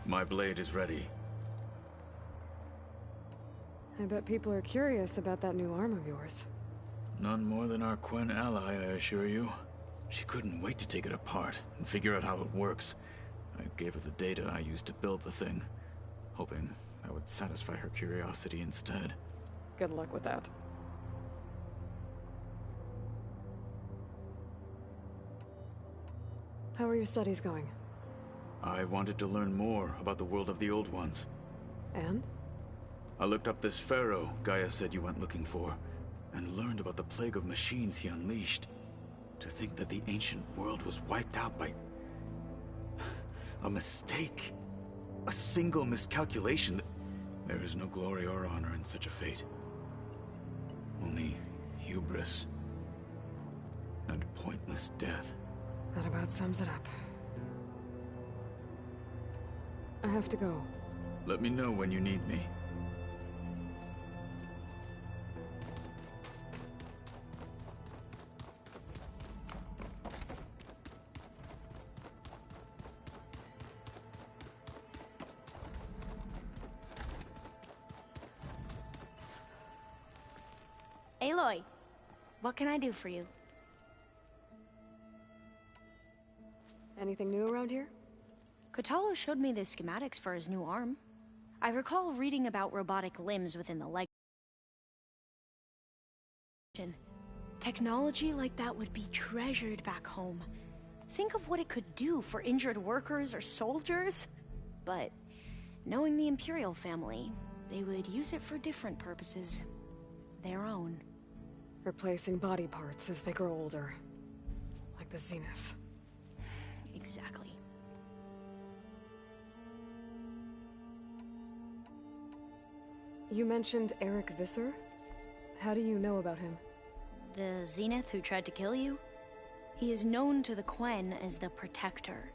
My blade is ready. I bet people are curious about that new arm of yours. None more than our Quen ally, I assure you. She couldn't wait to take it apart and figure out how it works. I gave her the data I used to build the thing, hoping that would satisfy her curiosity instead. Good luck with that. How are your studies going? I wanted to learn more about the world of the Old Ones. And? I looked up this pharaoh Gaia said you went looking for, and learned about the plague of machines he unleashed. To think that the ancient world was wiped out by a mistake. A single miscalculation. There is no glory or honor in such a fate. Only hubris and pointless death. That about sums it up. I have to go. Let me know when you need me. Aloy, what can I do for you? Anything new around here? Kotallo showed me the schematics for his new arm. I recall reading about robotic limbs within the leg. Technology like that would be treasured back home. Think of what it could do for injured workers or soldiers. But knowing the Imperial family, they would use it for different purposes. Their own. Replacing body parts as they grow older. Like the Zeniths. Exactly. You mentioned Eric Visser? How do you know about him? The Zenith who tried to kill you? He is known to the Quen as the Protector.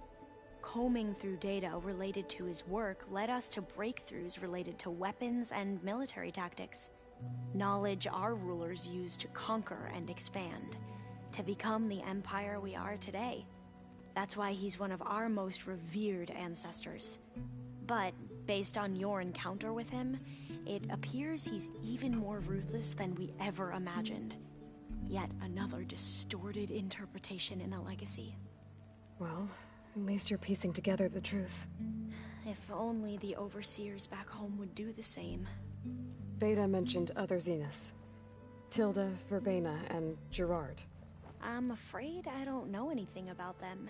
Combing through data related to his work led us to breakthroughs related to weapons and military tactics. Knowledge our rulers used to conquer and expand, to become the empire we are today. That's why he's one of our most revered ancestors. But, based on your encounter with him, it appears he's even more ruthless than we ever imagined. Yet another distorted interpretation in the legacy. Well, at least you're piecing together the truth. If only the overseers back home would do the same. Beta mentioned other Zeniths. Tilda, Verbena, and Gerard. I'm afraid I don't know anything about them.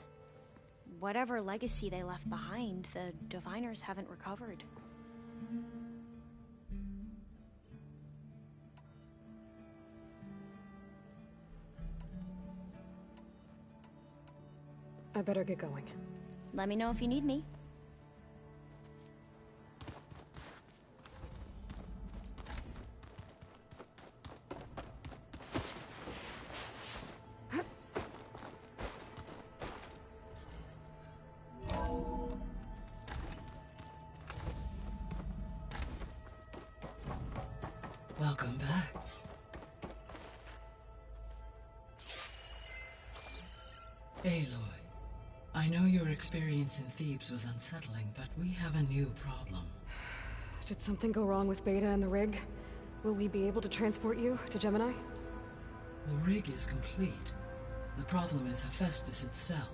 Whatever legacy they left behind, the Diviners haven't recovered. I better get going. Let me know if you need me. Welcome back. Aloy, I know your experience in Thebes was unsettling, but we have a new problem. Did something go wrong with Beta and the rig? Will we be able to transport you to Gemini? The rig is complete. The problem is Hephaestus itself.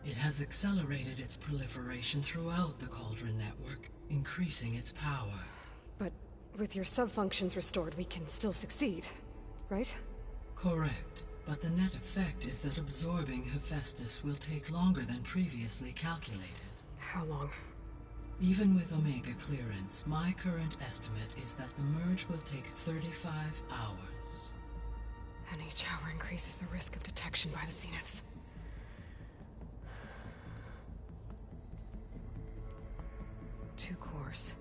It has accelerated its proliferation throughout the Cauldron network, increasing its power. But with your sub-functions restored, we can still succeed, right? Correct. But the net effect is that absorbing Hephaestus will take longer than previously calculated. How long? Even with Omega clearance, my current estimate is that the merge will take 35 hours. And each hour increases the risk of detection by the Zeniths. Two cores.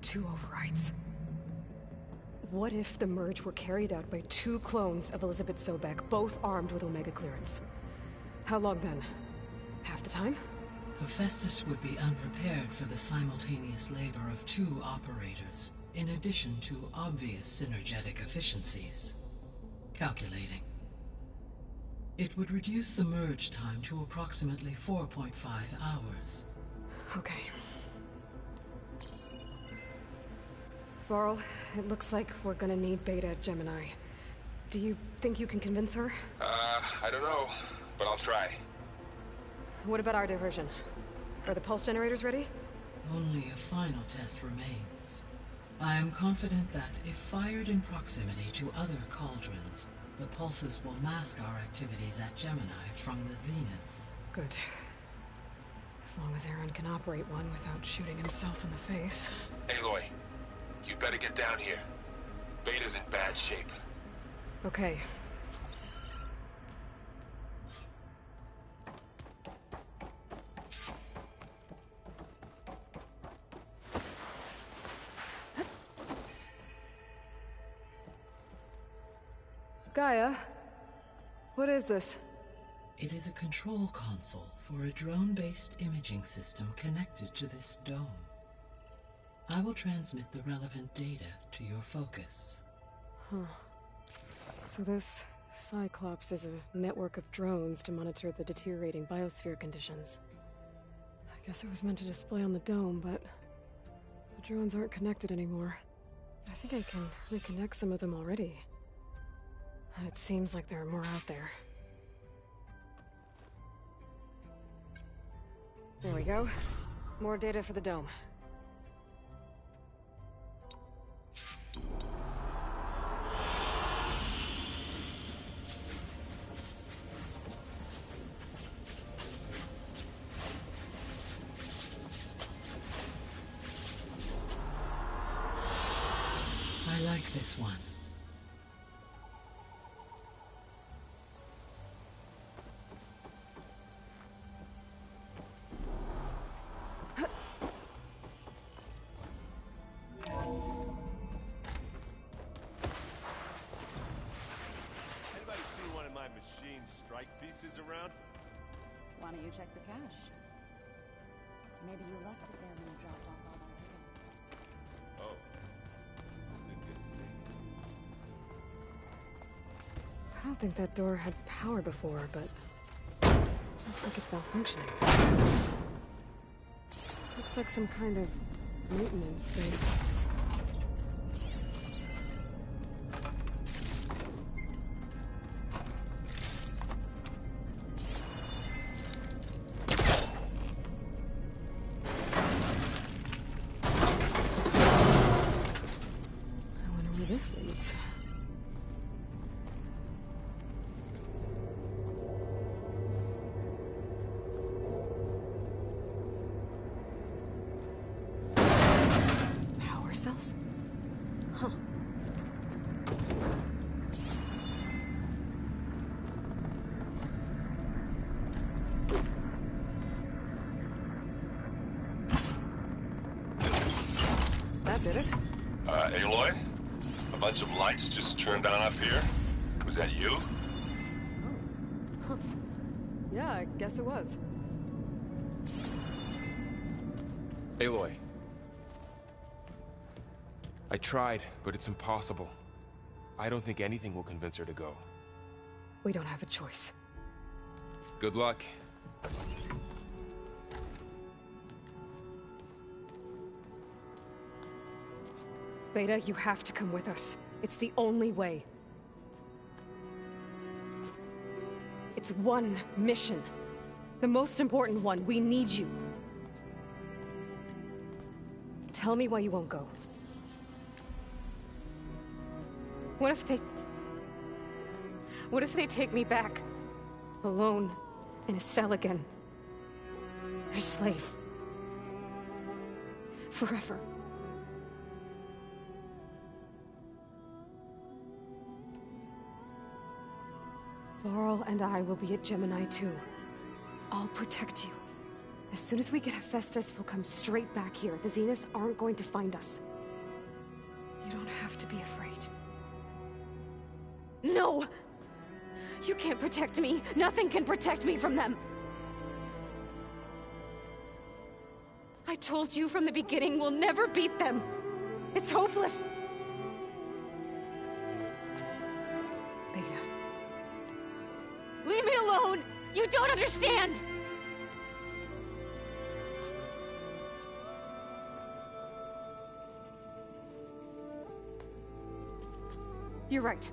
Two overrides. What if the merge were carried out by two clones of Elizabeth Sobek, both armed with Omega clearance? How long then? Half the time? Hephaestus would be unprepared for the simultaneous labor of two operators, in addition to obvious synergetic efficiencies. Calculating. It would reduce the merge time to approximately 4.5 hours. Okay. Varl, it looks like we're gonna need Beta at Gemini. Do you think you can convince her? I don't know, but I'll try. What about our diversion? Are the pulse generators ready? Only a final test remains. I am confident that if fired in proximity to other cauldrons, the pulses will mask our activities at Gemini from the zeniths. Good. As long as Aaron can operate one without shooting himself in the face. Aloy, you better get down here. Beta's in bad shape. Okay. Gaia, what is this? It is a control console for a drone-based imaging system connected to this dome. I will transmit the relevant data to your focus. Huh. So this Cyclops is a network of drones to monitor the deteriorating biosphere conditions. I guess it was meant to display on the dome, but the drones aren't connected anymore. I think I can reconnect some of them already. And it seems like there are more out there. There we go. More data for the dome. I like this one. Around? Why don't you check the cache? Maybe you left it there when you dropped off all that data. Oh. I don't think that door had power before, but looks like it's malfunctioning. Looks like some kind of maintenance space. This leads. Power cells? Huh. That did it. Aloy? A bunch of lights just turned on up here. Was that you? Oh. Huh. Yeah, I guess it was. Aloy. I tried, but it's impossible. I don't think anything will convince her to go. We don't have a choice. Good luck. Beta, you have to come with us. It's the only way. It's one mission. The most important one. We need you. Tell me why you won't go. What if they take me back? Alone, in a cell again. A slave. Forever. Varl and I will be at Gemini too. I'll protect you. As soon as we get Hephaestus, we'll come straight back here. The Zeniths aren't going to find us. You don't have to be afraid. No! You can't protect me. Nothing can protect me from them. I told you from the beginning, we'll never beat them. It's hopeless. Beta. Leave me alone! You don't understand! You're right.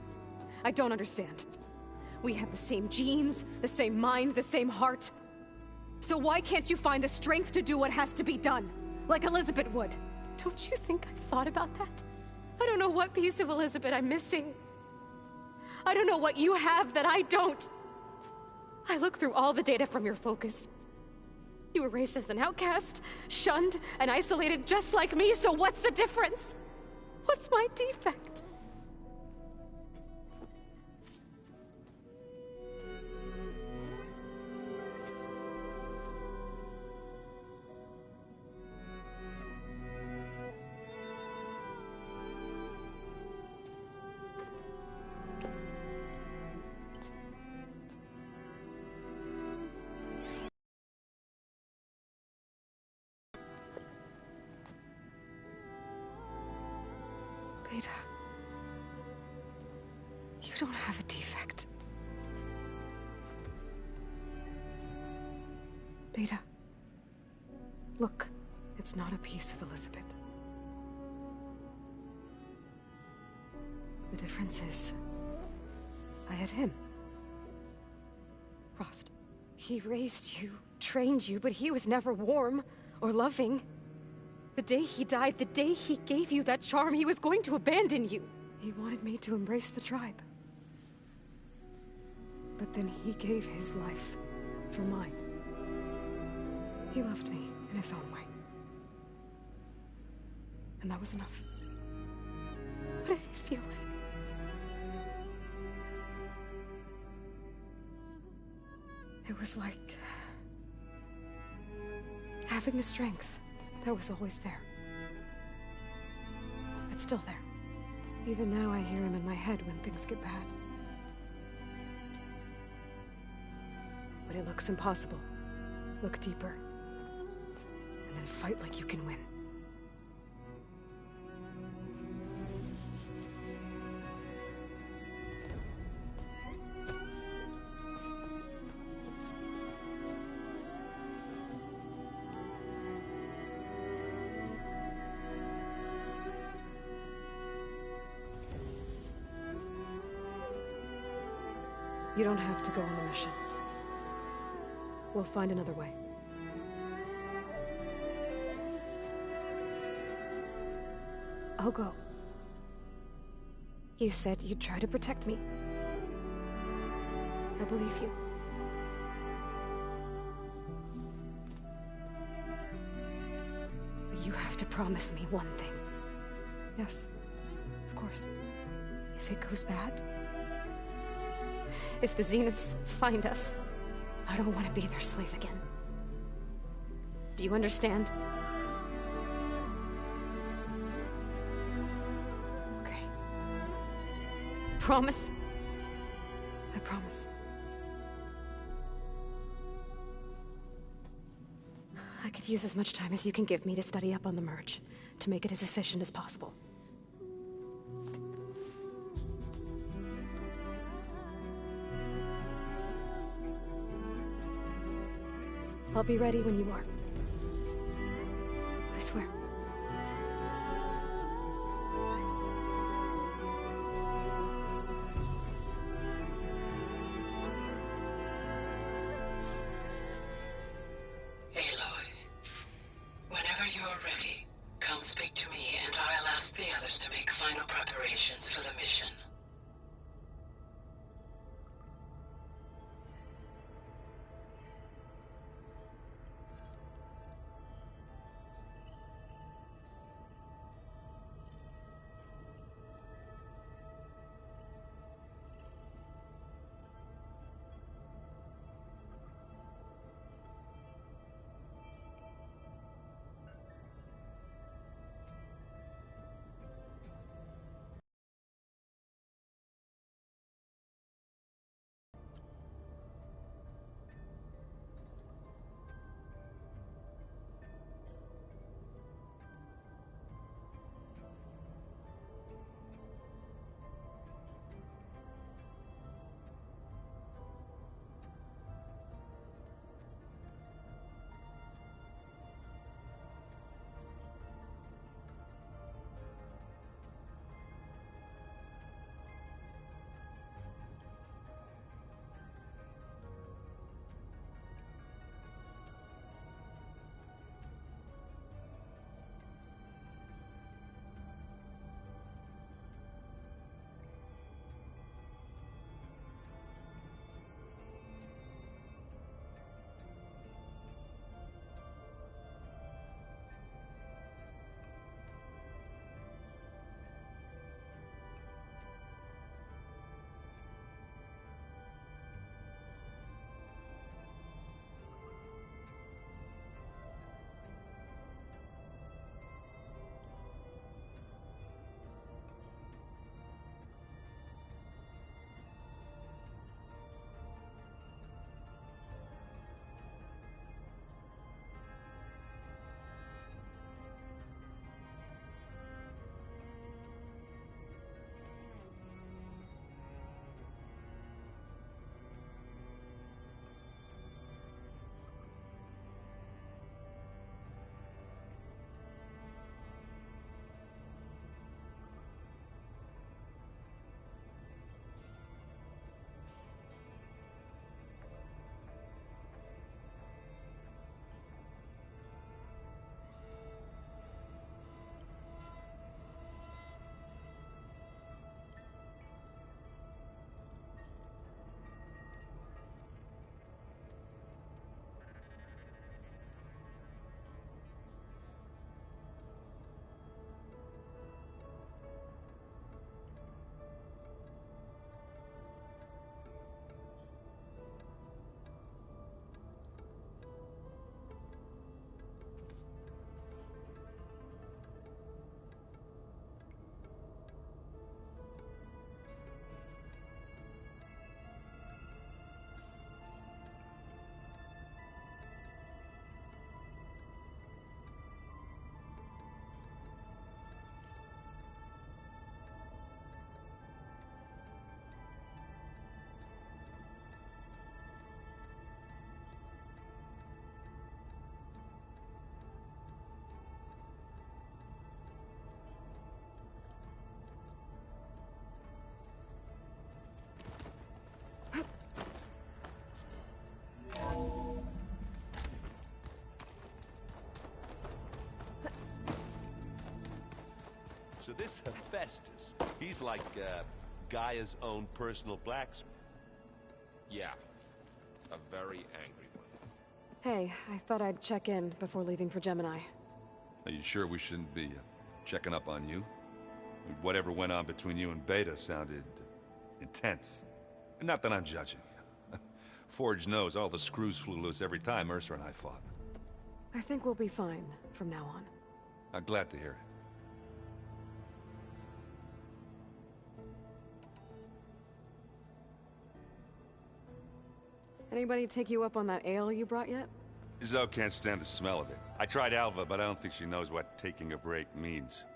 I don't understand. We have the same genes, the same mind, the same heart. So why can't you find the strength to do what has to be done? Like Elizabeth would. Don't you think I've thought about that? I don't know what piece of Elizabeth I'm missing. I don't know what you have that I don't. I look through all the data from your focus. You were raised as an outcast, shunned, and isolated just like me, so what's the difference? What's my defect? Beta, you don't have a defect. Beta, look, it's not a piece of Elizabeth. The difference is, I had him. Frost. He raised you, trained you, but he was never warm or loving. The day he died, the day he gave you that charm, he was going to abandon you. He wanted me to embrace the tribe. But then he gave his life for mine. He loved me in his own way. And that was enough. What did it feel like? It was like having the strength that was always there. It's still there. Even now I hear him in my head when things get bad. But it looks impossible. Look deeper. And then fight like you can win. You don't have to go on the mission. We'll find another way. I'll go. You said you'd try to protect me. I believe you. But you have to promise me one thing. Yes, of course. If it goes bad, if the Zeniths find us, I don't want to be their slave again. Do you understand? Okay. Promise? I promise. I could use as much time as you can give me to study up on the merge, to make it as efficient as possible. I'll be ready when you are. I swear. Aloy, whenever you're ready, come speak to me and I'll ask the others to make final preparations for the mission. this Hephaestus, he's like, Gaia's own personal blacksmith. Yeah. A very angry one. Hey, I thought I'd check in before leaving for Gemini. Are you sure we shouldn't be checking up on you? Whatever went on between you and Beta sounded intense. Not that I'm judging. Forge knows all the screws flew loose every time Mercer and I fought. I think we'll be fine from now on. I'm glad to hear it. Anybody take you up on that ale you brought yet? Zoe can't stand the smell of it. I tried Alva, but I don't think she knows what taking a break means.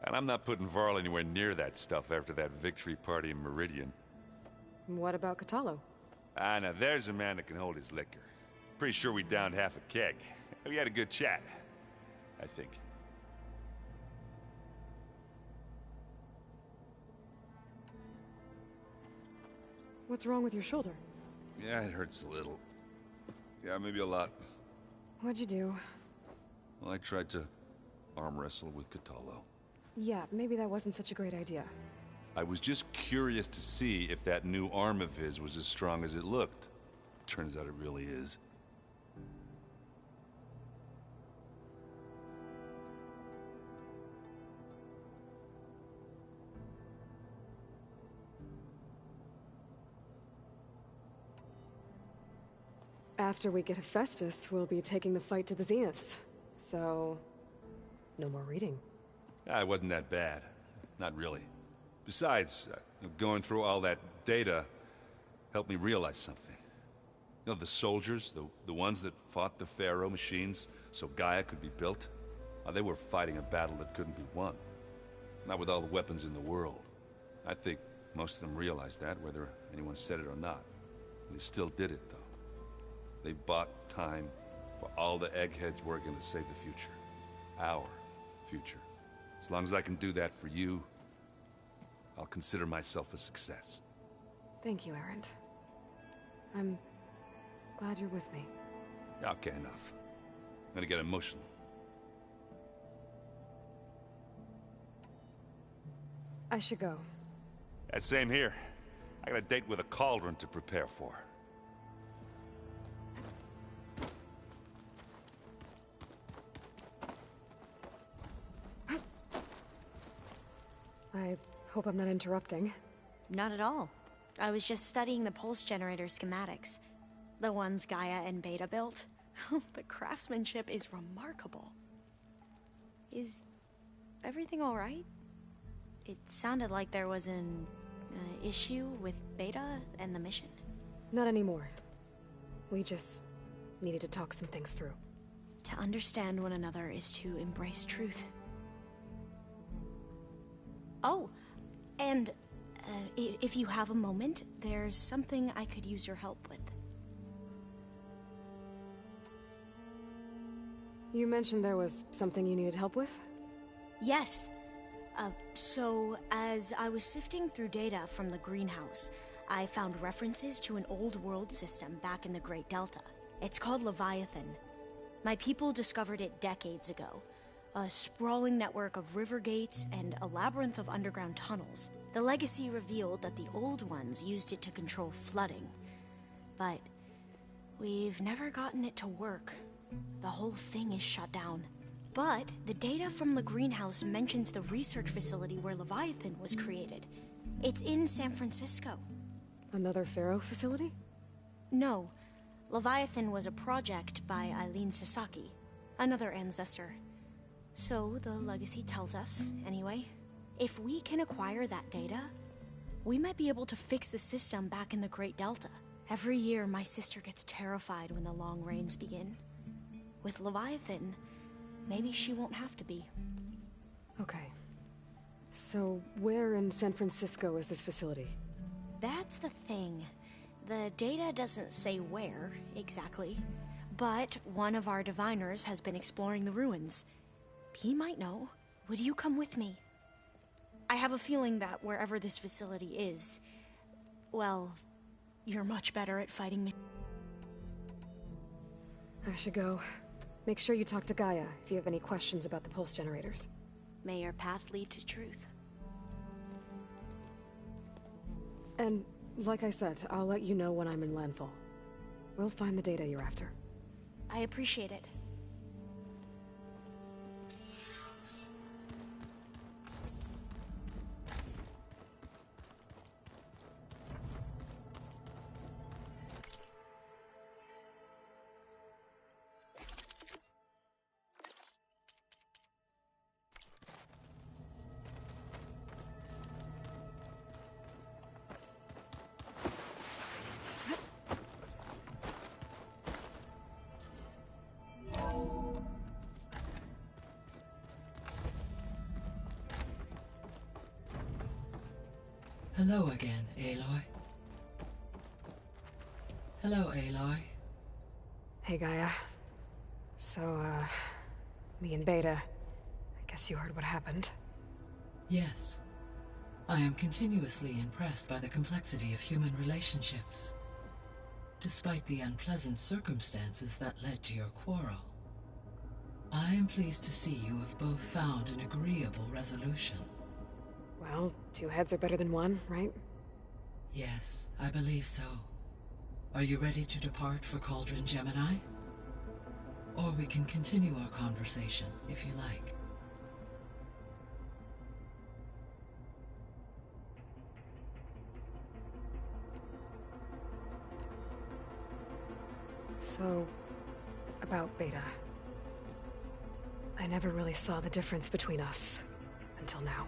And I'm not putting Varl anywhere near that stuff after that victory party in Meridian. What about Catallo? Ah, now there's a man that can hold his liquor. Pretty sure we downed half a keg. We had a good chat, I think. What's wrong with your shoulder? Yeah, it hurts a little. Yeah, maybe a lot. What'd you do? Well, I tried to arm wrestle with Catallo. Yeah, maybe that wasn't such a great idea. I was just curious to see if that new arm of his was as strong as it looked. Turns out it really is. After we get Hephaestus, we'll be taking the fight to the Zeniths. So, no more reading. Ah, it wasn't that bad. Not really. Besides, going through all that data helped me realize something. You know, the soldiers, the ones that fought the Pharaoh machines so Gaia could be built, they were fighting a battle that couldn't be won. Not with all the weapons in the world. I think most of them realized that, whether anyone said it or not. They still did it, though. They bought time for all the eggheads working to save the future. Our future. As long as I can do that for you, I'll consider myself a success. Thank you, Erend. I'm glad you're with me. Okay, enough. I'm gonna get emotional. I should go. Same here. I got a date with a cauldron to prepare for. I hope I'm not interrupting. Not at all. I was just studying the pulse generator schematics. The ones Gaia and Beta built. The craftsmanship is remarkable. Is everything all right? It sounded like there was an issue with Beta and the mission. Not anymore. We just needed to talk some things through. To understand one another is to embrace truth. Oh, and if you have a moment, there's something I could use your help with. You mentioned there was something you needed help with? Yes. So, as I was sifting through data from the greenhouse, I found references to an old world system back in the Great Delta. It's called Leviathan. My people discovered it decades ago. A sprawling network of river gates and a labyrinth of underground tunnels. The legacy revealed that the old ones used it to control flooding. But we've never gotten it to work. The whole thing is shut down. But the data from the greenhouse mentions the research facility where Leviathan was created. It's in San Francisco. Another Pharaoh facility? No. Leviathan was a project by Eileen Sasaki, another ancestor. So the legacy tells us, anyway, if we can acquire that data, we might be able to fix the system back in the Great Delta. Every year, my sister gets terrified when the long rains begin. With Leviathan, maybe she won't have to be. Okay. So, where in San Francisco is this facility? That's the thing. The data doesn't say where, exactly. But one of our diviners has been exploring the ruins. He might know. Would you come with me? I have a feeling that wherever this facility is, well, you're much better at fighting me. I should go. Make sure you talk to Gaia if you have any questions about the pulse generators. May your path lead to truth. And, like I said, I'll let you know when I'm in landfall. We'll find the data you're after. I appreciate it. Hello again, Aloy. Hello, Aloy. Hey, Gaia. So, me and Beta, I guess you heard what happened. Yes. I am continuously impressed by the complexity of human relationships. Despite the unpleasant circumstances that led to your quarrel, I am pleased to see you have both found an agreeable resolution. Well, two heads are better than one, right? Yes, I believe so. Are you ready to depart for Cauldron Gemini? Or we can continue our conversation, if you like. So, about Beta. I never really saw the difference between us, until now.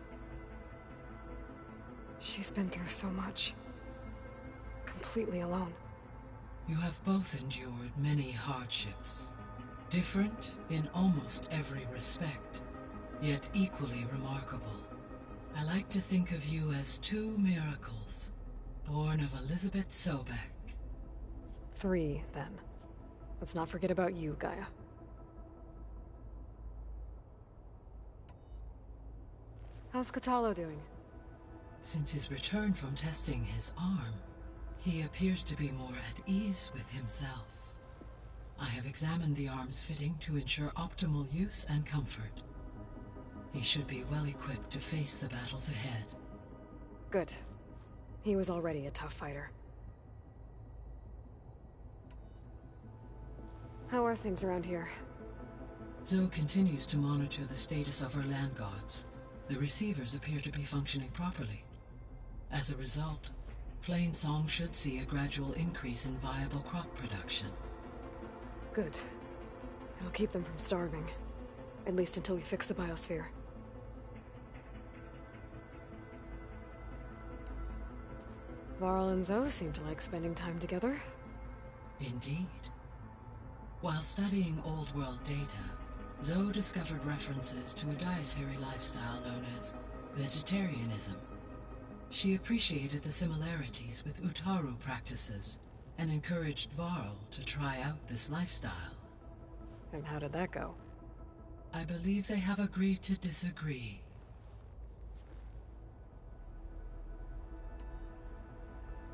She's been through so much. Completely alone. You have both endured many hardships. Different in almost every respect, yet equally remarkable. I like to think of you as two miracles, born of Elizabeth Sobek. 3, then. Let's not forget about you, Gaia. How's Kotallo doing? Since his return from testing his arm, he appears to be more at ease with himself. I have examined the arm's fitting to ensure optimal use and comfort. He should be well equipped to face the battles ahead. Good. He was already a tough fighter. How are things around here? Zoe continues to monitor the status of her land gods. The receivers appear to be functioning properly. As a result, Plainsong should see a gradual increase in viable crop production. Good. It'll keep them from starving. At least until we fix the biosphere. Varl and Zoe seem to like spending time together. Indeed. While studying Old World data, Zoe discovered references to a dietary lifestyle known as vegetarianism. She appreciated the similarities with Utaru practices and encouraged Varl to try out this lifestyle. And how did that go? I believe they have agreed to disagree.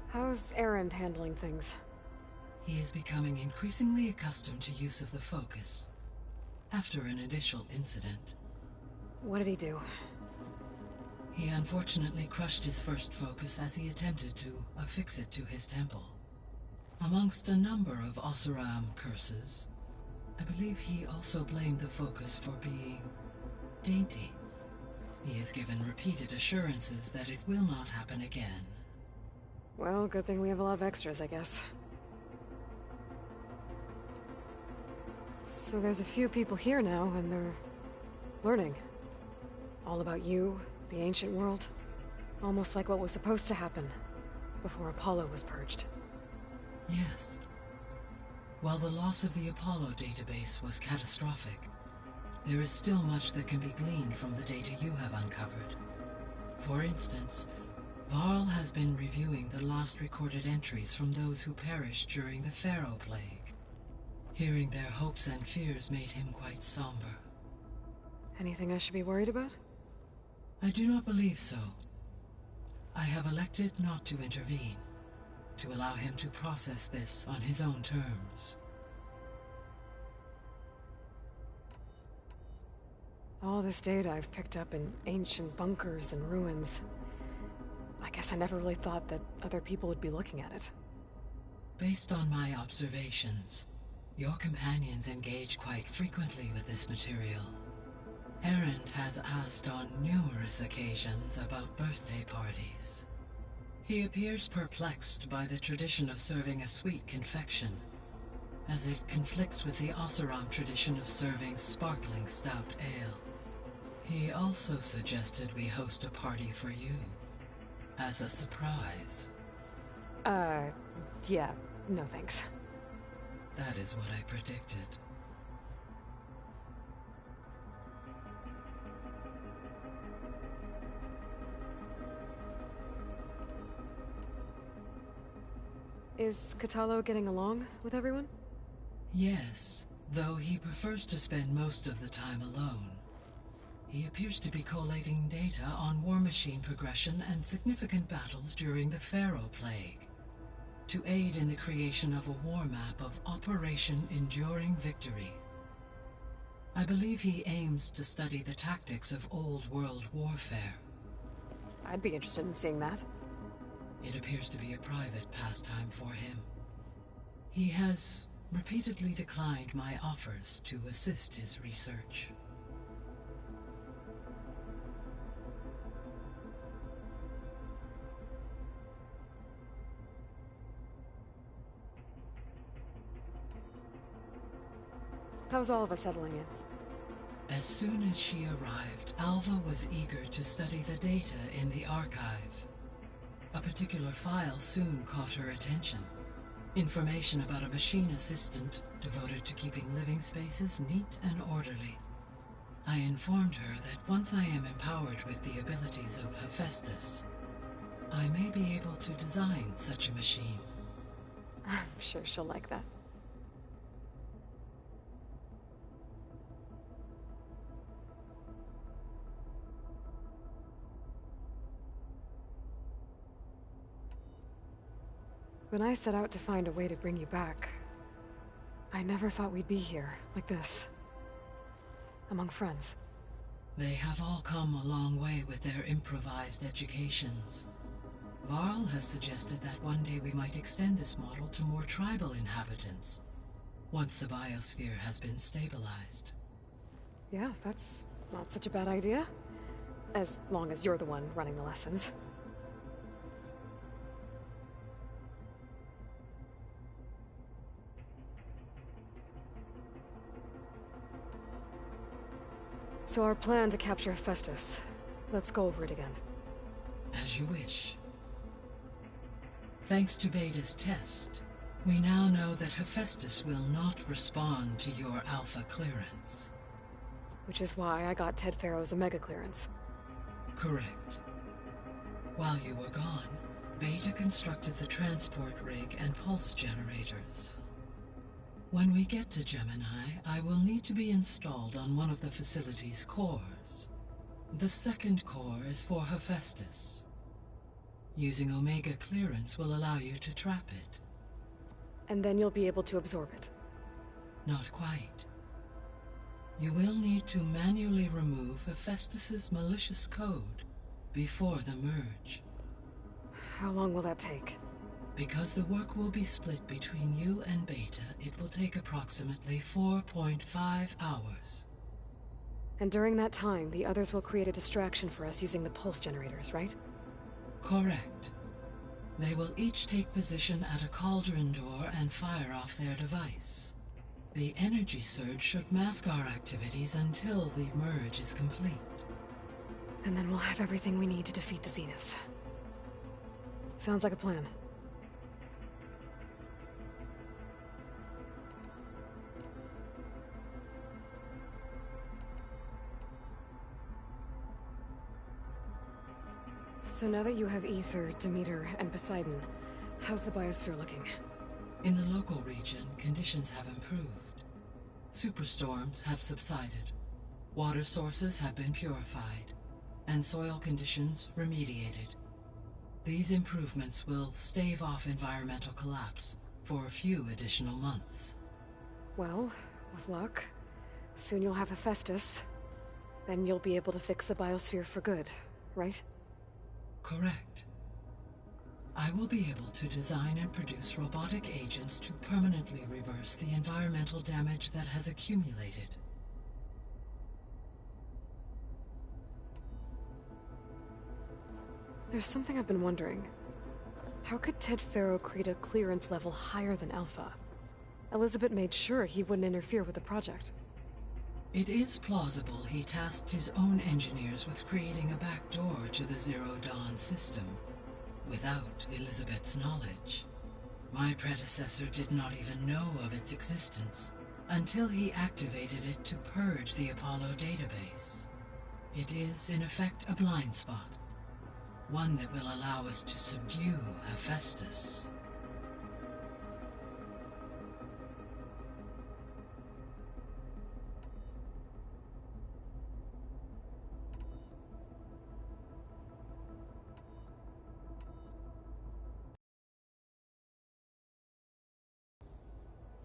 How's Erend handling things? He is becoming increasingly accustomed to use of the focus, after an initial incident. What did he do? He unfortunately crushed his first focus as he attempted to affix it to his temple. Amongst a number of Oseram curses, I believe he also blamed the focus for being dainty. He has given repeated assurances that it will not happen again. Well, good thing we have a lot of extras, I guess. So there's a few people here now, and they're learning. All about you, the ancient world. Almost like what was supposed to happen before Apollo was purged. Yes. While the loss of the Apollo database was catastrophic, there is still much that can be gleaned from the data you have uncovered. For instance, Varl has been reviewing the last recorded entries from those who perished during the Pharaoh Plague. Hearing their hopes and fears made him quite somber. Anything I should be worried about? I do not believe so. I have elected not to intervene, to allow him to process this on his own terms. All this data I've picked up in ancient bunkers and ruins. I guess I never really thought that other people would be looking at it. Based on my observations, your companions engage quite frequently with this material. Erend has asked on numerous occasions about birthday parties. He appears perplexed by the tradition of serving a sweet confection, as it conflicts with the Oseram tradition of serving sparkling stout ale. He also suggested we host a party for you, as a surprise. Yeah, no thanks. That is what I predicted. Is Katalo getting along with everyone? Yes, though he prefers to spend most of the time alone. He appears to be collating data on war machine progression and significant battles during the Pharaoh Plague, to aid in the creation of a war map of Operation Enduring Victory. I believe he aims to study the tactics of old world warfare. I'd be interested in seeing that. It appears to be a private pastime for him. He has repeatedly declined my offers to assist his research. How's all of us settling in? As soon as she arrived, Alva was eager to study the data in the archive. A particular file soon caught her attention. Information about a machine assistant devoted to keeping living spaces neat and orderly. I informed her that once I am empowered with the abilities of Hephaestus, I may be able to design such a machine. I'm sure she'll like that. When I set out to find a way to bring you back, I never thought we'd be here, like this. Among friends. They have all come a long way with their improvised educations. Varl has suggested that one day we might extend this model to more tribal inhabitants, once the biosphere has been stabilized. Yeah, that's not such a bad idea. As long as you're the one running the lessons. So our plan to capture Hephaestus. Let's go over it again. As you wish. Thanks to Beta's test, we now know that Hephaestus will not respond to your Alpha clearance. Which is why I got Ted Pharaoh's Omega clearance. Correct. While you were gone, Beta constructed the transport rig and pulse generators. When we get to Gemini, I will need to be installed on one of the facility's cores. The second core is for Hephaestus. Using Omega clearance will allow you to trap it. And then you'll be able to absorb it. Not quite. You will need to manually remove Hephaestus's malicious code before the merge. How long will that take? Because the work will be split between you and Beta, it will take approximately 4.5 hours. And during that time, the others will create a distraction for us using the pulse generators, right? Correct. They will each take position at a cauldron door and fire off their device. The energy surge should mask our activities until the merge is complete. And then we'll have everything we need to defeat the Zeniths. Sounds like a plan. So now that you have Ether, Demeter, and Poseidon, how's the biosphere looking? In the local region, conditions have improved. Superstorms have subsided. Water sources have been purified, and soil conditions remediated. These improvements will stave off environmental collapse for a few additional months. Well, with luck, soon you'll have Hephaestus. Then you'll be able to fix the biosphere for good, right? Correct. I will be able to design and produce robotic agents to permanently reverse the environmental damage that has accumulated. There's something I've been wondering. How could Ted Faro create a clearance level higher than Alpha? Elizabeth made sure he wouldn't interfere with the project. It is plausible he tasked his own engineers with creating a backdoor to the Zero Dawn system, without Elizabeth's knowledge. My predecessor did not even know of its existence, until he activated it to purge the Apollo database. It is, in effect, a blind spot. One that will allow us to subdue Hephaestus.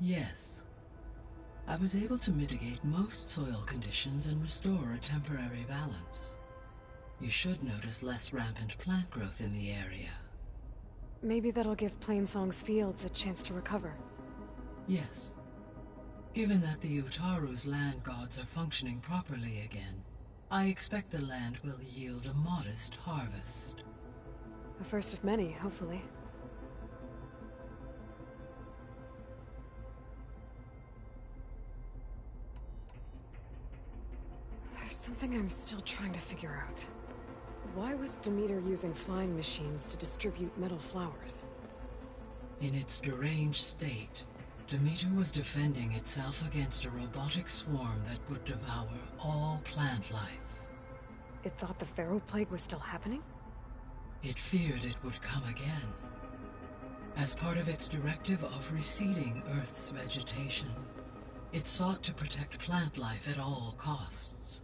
Yes. I was able to mitigate most soil conditions and restore a temporary balance. You should notice less rampant plant growth in the area. Maybe that'll give Plainsong's fields a chance to recover. Yes. Given that the Utaru's land gods are functioning properly again, I expect the land will yield a modest harvest. The first of many, hopefully. There's something I'm still trying to figure out. Why was Demeter using flying machines to distribute metal flowers? In its deranged state, Demeter was defending itself against a robotic swarm that would devour all plant life. It thought the Pharaoh Plague was still happening? It feared it would come again. As part of its directive of receding Earth's vegetation, it sought to protect plant life at all costs.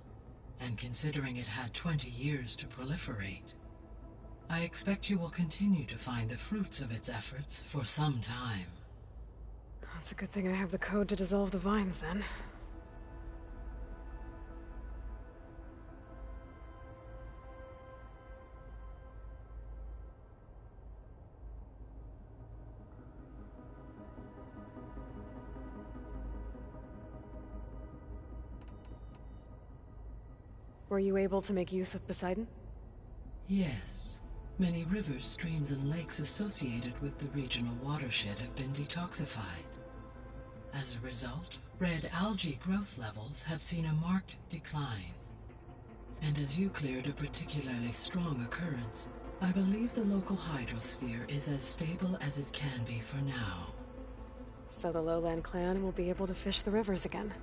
And considering it had 20 years to proliferate, I expect you will continue to find the fruits of its efforts for some time. It's a good thing I have the code to dissolve the vines, then. Were you able to make use of Poseidon? Yes. Many rivers, streams, and lakes associated with the regional watershed have been detoxified. As a result, red algae growth levels have seen a marked decline. And as you cleared a particularly strong occurrence, I believe the local hydrosphere is as stable as it can be for now. So the Lowland clan will be able to fish the rivers again.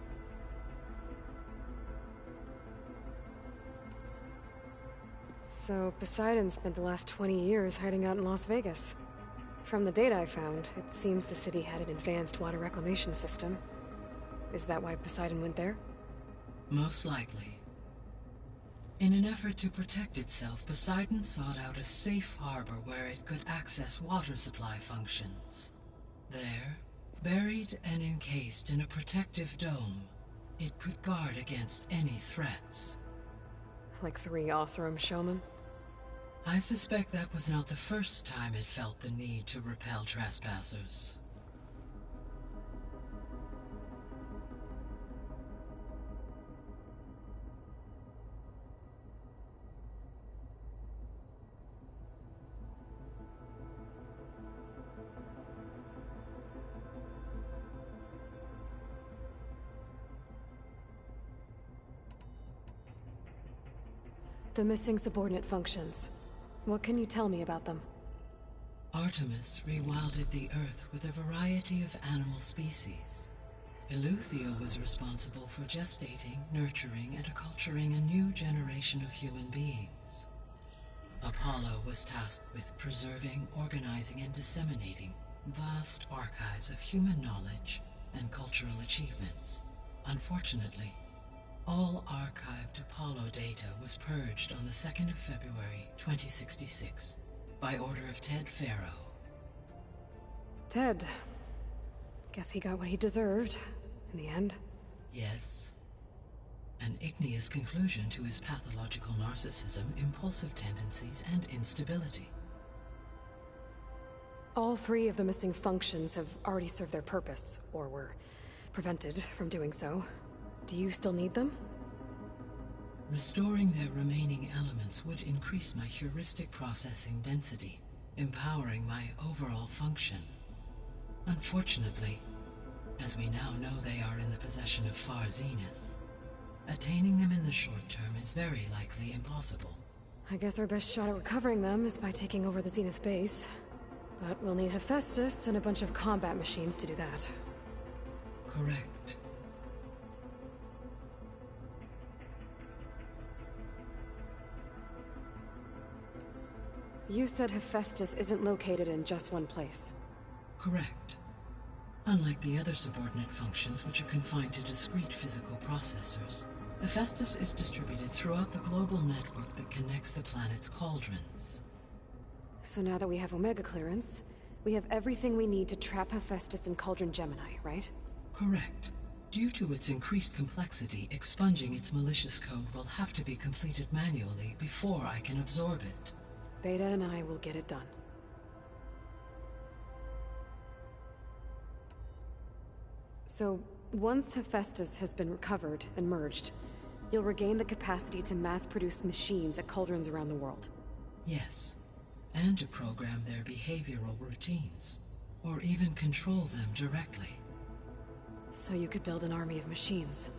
So Poseidon spent the last 20 years hiding out in Las Vegas. From the data I found, it seems the city had an advanced water reclamation system. Is that why Poseidon went there? Most likely. In an effort to protect itself, Poseidon sought out a safe harbor where it could access water supply functions. There, buried and encased in a protective dome, it could guard against any threats. Like 3 Oseram showmen? I suspect that was not the first time it felt the need to repel trespassers. The missing subordinate functions. What can you tell me about them? Artemis rewilded the Earth with a variety of animal species. Eleuthia was responsible for gestating, nurturing, and acculturating a new generation of human beings. Apollo was tasked with preserving, organizing, and disseminating vast archives of human knowledge and cultural achievements. Unfortunately, all archived Apollo data was purged on the 2nd of February, 2066, by order of Ted Faro. Ted. Guess he got what he deserved, in the end. Yes. an igneous conclusion to his pathological narcissism, impulsive tendencies, and instability. All three of the missing functions have already served their purpose, or were prevented from doing so. Do you still need them? Restoring their remaining elements would increase my heuristic processing density, empowering my overall function. Unfortunately, as we now know they are in the possession of Far Zenith, attaining them in the short term is very likely impossible. I guess our best shot at recovering them is by taking over the Zenith base. But we'll need Hephaestus and a bunch of combat machines to do that. Correct. You said Hephaestus isn't located in just one place. Correct. Unlike the other subordinate functions, which are confined to discrete physical processors, Hephaestus is distributed throughout the global network that connects the planet's cauldrons. So now that we have Omega clearance, we have everything we need to trap Hephaestus in Cauldron Gemini, right? Correct. Due to its increased complexity, expunging its malicious code will have to be completed manually before I can absorb it. Beta and I will get it done. So, once Hephaestus has been recovered and merged, you'll regain the capacity to mass-produce machines at cauldrons around the world. Yes. And to program their behavioral routines, or even control them directly. So you could build an army of machines.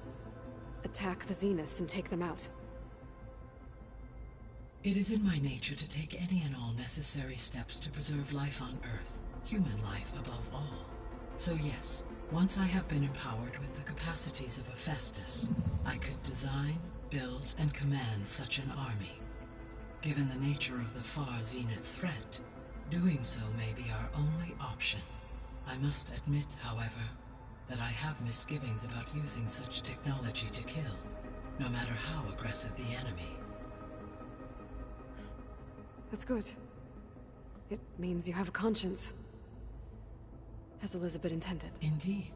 Attack the Zeniths and take them out. It is in my nature to take any and all necessary steps to preserve life on Earth, human life above all. So yes, once I have been empowered with the capacities of Hephaestus, I could design, build, and command such an army. Given the nature of the Far Zenith threat, doing so may be our only option. I must admit, however, that I have misgivings about using such technology to kill, no matter how aggressive the enemy. That's good. It means you have a conscience. As Elizabeth intended. Indeed.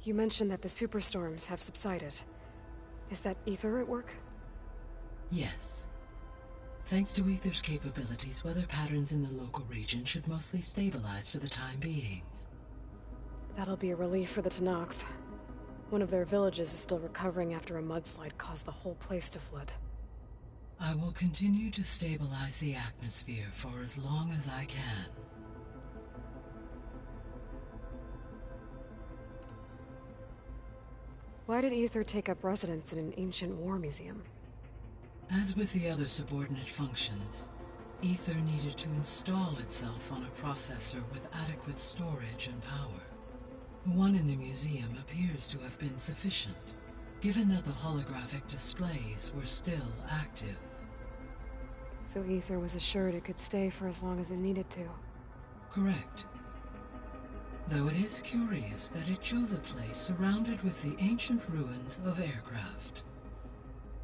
You mentioned that the superstorms have subsided. Is that Ether at work? Yes. Thanks to Ether's capabilities, weather patterns in the local region should mostly stabilize for the time being. That'll be a relief for the Tenakth. One of their villages is still recovering after a mudslide caused the whole place to flood. I will continue to stabilize the atmosphere for as long as I can. Why did Ether take up residence in an ancient war museum? As with the other subordinate functions, Ether needed to install itself on a processor with adequate storage and power. The one in the museum appears to have been sufficient, given that the holographic displays were still active. So Ether was assured it could stay for as long as it needed to. Correct. Though it is curious that it chose a place surrounded with the ancient ruins of aircraft.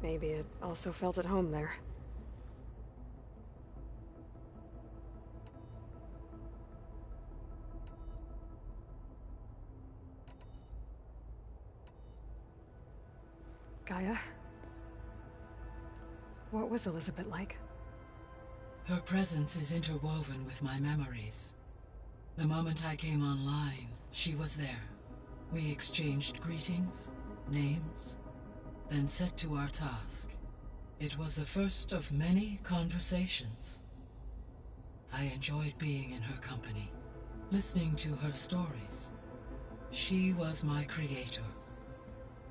Maybe it also felt at home there. Gaia? What was Elizabeth like? Her presence is interwoven with my memories. The moment I came online, she was there. We exchanged greetings, names, then set to our task. It was the first of many conversations. I enjoyed being in her company, listening to her stories. She was my creator,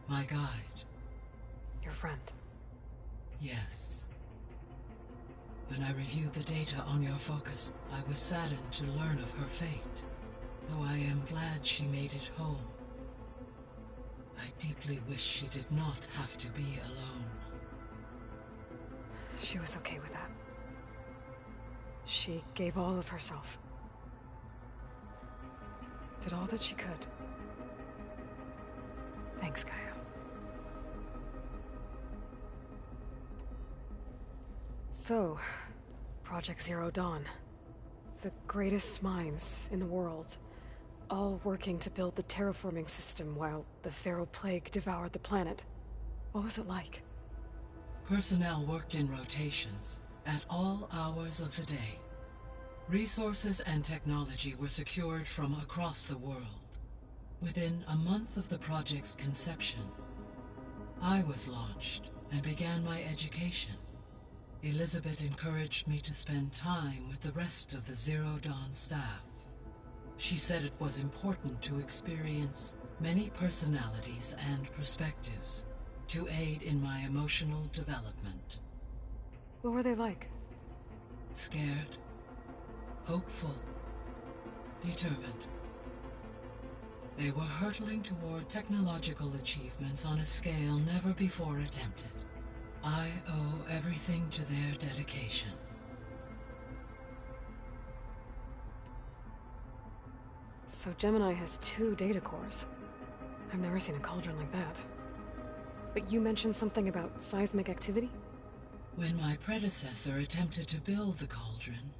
my guide. Your friend. Yes. When I reviewed the data on your focus, I was saddened to learn of her fate, though I am glad she made it home. I deeply wish she did not have to be alone. She was okay with that. She gave all of herself. Did all that she could. Thanks, Gaia. So, Project Zero Dawn. The greatest minds in the world all working to build the terraforming system while the Pharaoh Plague devoured the planet. What was it like? Personnel worked in rotations, at all hours of the day. Resources and technology were secured from across the world. Within a month of the project's conception, I was launched and began my education. Elizabeth encouraged me to spend time with the rest of the Zero Dawn staff. She said it was important to experience many personalities and perspectives to aid in my emotional development. What were they like? Scared, hopeful, determined. They were hurtling toward technological achievements on a scale never before attempted. I owe everything to their dedication. So Gemini has 2 data cores. I've never seen a cauldron like that. But you mentioned something about seismic activity? When my predecessor attempted to build the cauldron,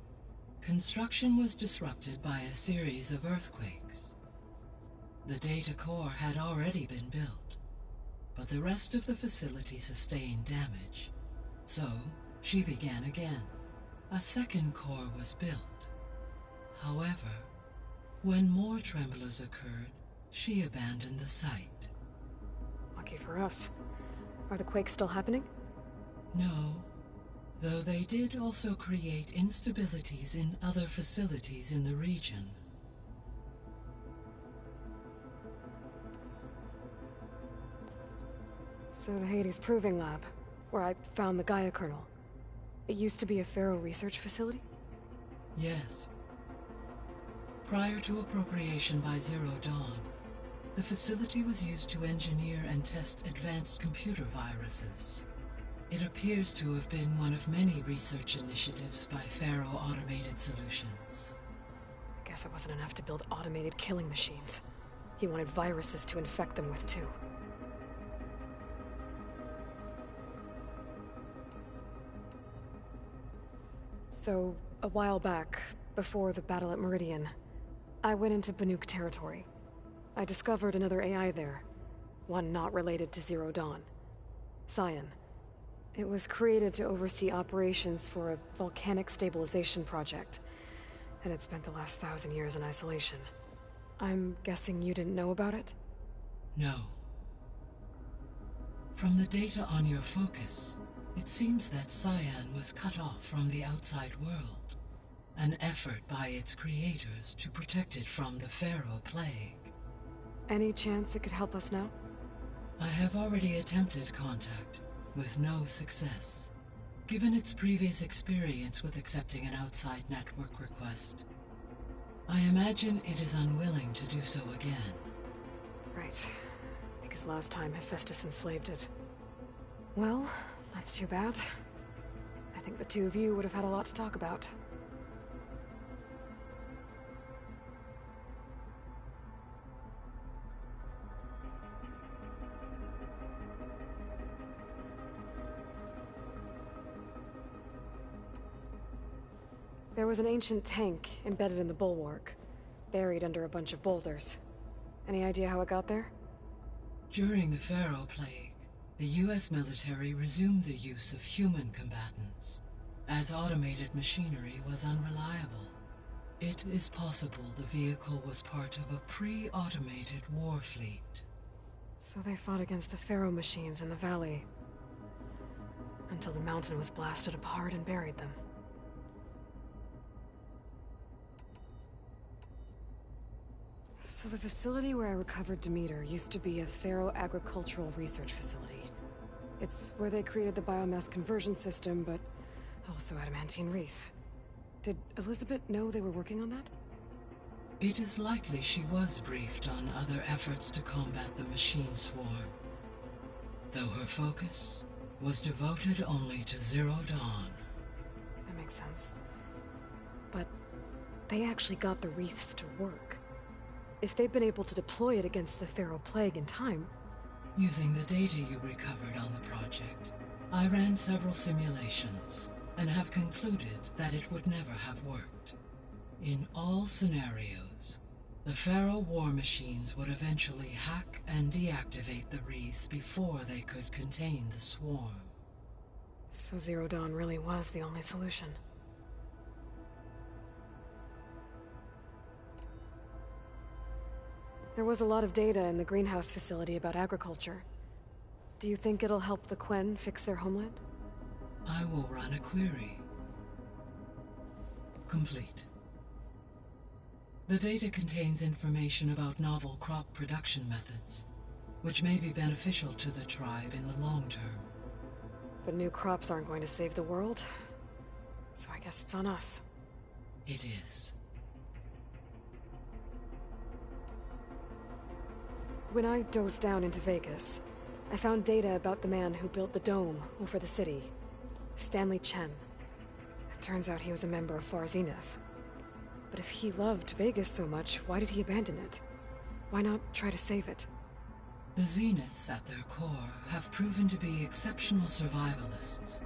construction was disrupted by a series of earthquakes. The data core had already been built, but the rest of the facility sustained damage. So, she began again. A second core was built. However, when more tremblers occurred, she abandoned the site. Lucky for us. Are the quakes still happening? No, though they did also create instabilities in other facilities in the region. So the Hades Proving Lab, where I found the Gaia kernel. It used to be a Pharaoh research facility? Yes. Prior to appropriation by Zero Dawn, the facility was used to engineer and test advanced computer viruses. It appears to have been one of many research initiatives by Pharaoh Automated Solutions. I guess it wasn't enough to build automated killing machines. He wanted viruses to infect them with too. So, a while back, before the battle at Meridian, I went into Banuk territory. I discovered another AI there, one not related to Zero Dawn. Cyan. It was created to oversee operations for a volcanic stabilization project, and it spent the last 1,000 years in isolation. I'm guessing you didn't know about it? No. From the data on your focus, it seems that Cyan was cut off from the outside world, an effort by its creators to protect it from the Pharaoh Plague. Any chance it could help us now? I have already attempted contact, with no success. Given its previous experience with accepting an outside network request, I imagine it is unwilling to do so again. Right. Because last time Hephaestus enslaved it. Well, that's too bad. I think the two of you would have had a lot to talk about. There was an ancient tank embedded in the bulwark, buried under a bunch of boulders. Any idea how it got there? During the Pharaoh Plague, the US military resumed the use of human combatants, as automated machinery was unreliable. It is possible the vehicle was part of a pre-automated war fleet. So they fought against the Pharaoh machines in the valley, until the mountain was blasted apart and buried them. So the facility where I recovered Demeter used to be a Pharaoh agricultural research facility. It's where they created the biomass conversion system, but also adamantine wreath. Did Elizabeth know they were working on that? It is likely she was briefed on other efforts to combat the machine swarm, though her focus was devoted only to Zero Dawn. That makes sense. But they actually got the wreaths to work. If they've been able to deploy it against the Pharaoh Plague in time... Using the data you recovered on the project, I ran several simulations and have concluded that it would never have worked. In all scenarios, The Pharaoh war machines would eventually hack and deactivate the wreaths before they could contain the swarm. So Zero Dawn really was the only solution. There was a lot of data in the greenhouse facility about agriculture. Do you think it'll help the Quen fix their homeland? I will run a query. Complete. The data contains information about novel crop production methods, which may be beneficial to the tribe in the long term. But new crops aren't going to save the world, so I guess it's on us. It is. When I dove down into Vegas, I found data about the man who built the dome over the city, Stanley Chen. It turns out he was a member of Far Zenith. But if he loved Vegas so much, why did he abandon it? Why not try to save it? The Zeniths at their core have proven to be exceptional survivalists.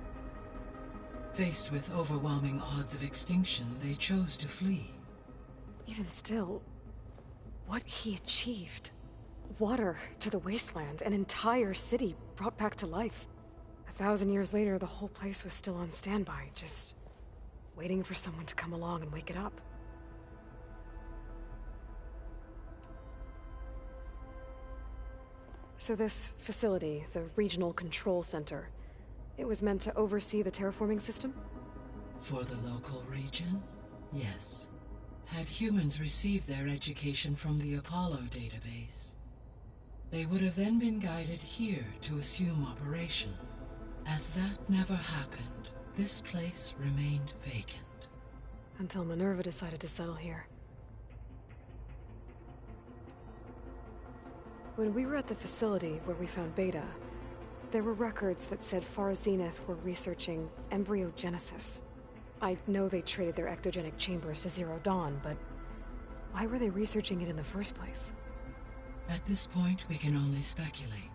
Faced with overwhelming odds of extinction, they chose to flee. Even still, what he achieved. Water to the wasteland, an entire city brought back to life. 1,000 years later, the whole place was still on standby, just waiting for someone to come along and wake it up. So this facility, the Regional Control Center, it was meant to oversee the terraforming system? For the local region, yes. Had humans received their education from the Apollo database, they would have then been guided here to assume operation. As that never happened, this place remained vacant. Until Minerva decided to settle here. When we were at the facility where we found Beta, there were records that said Far Zenith were researching embryogenesis. I know they traded their ectogenic chambers to Zero Dawn, but why were they researching it in the first place? At this point, we can only speculate.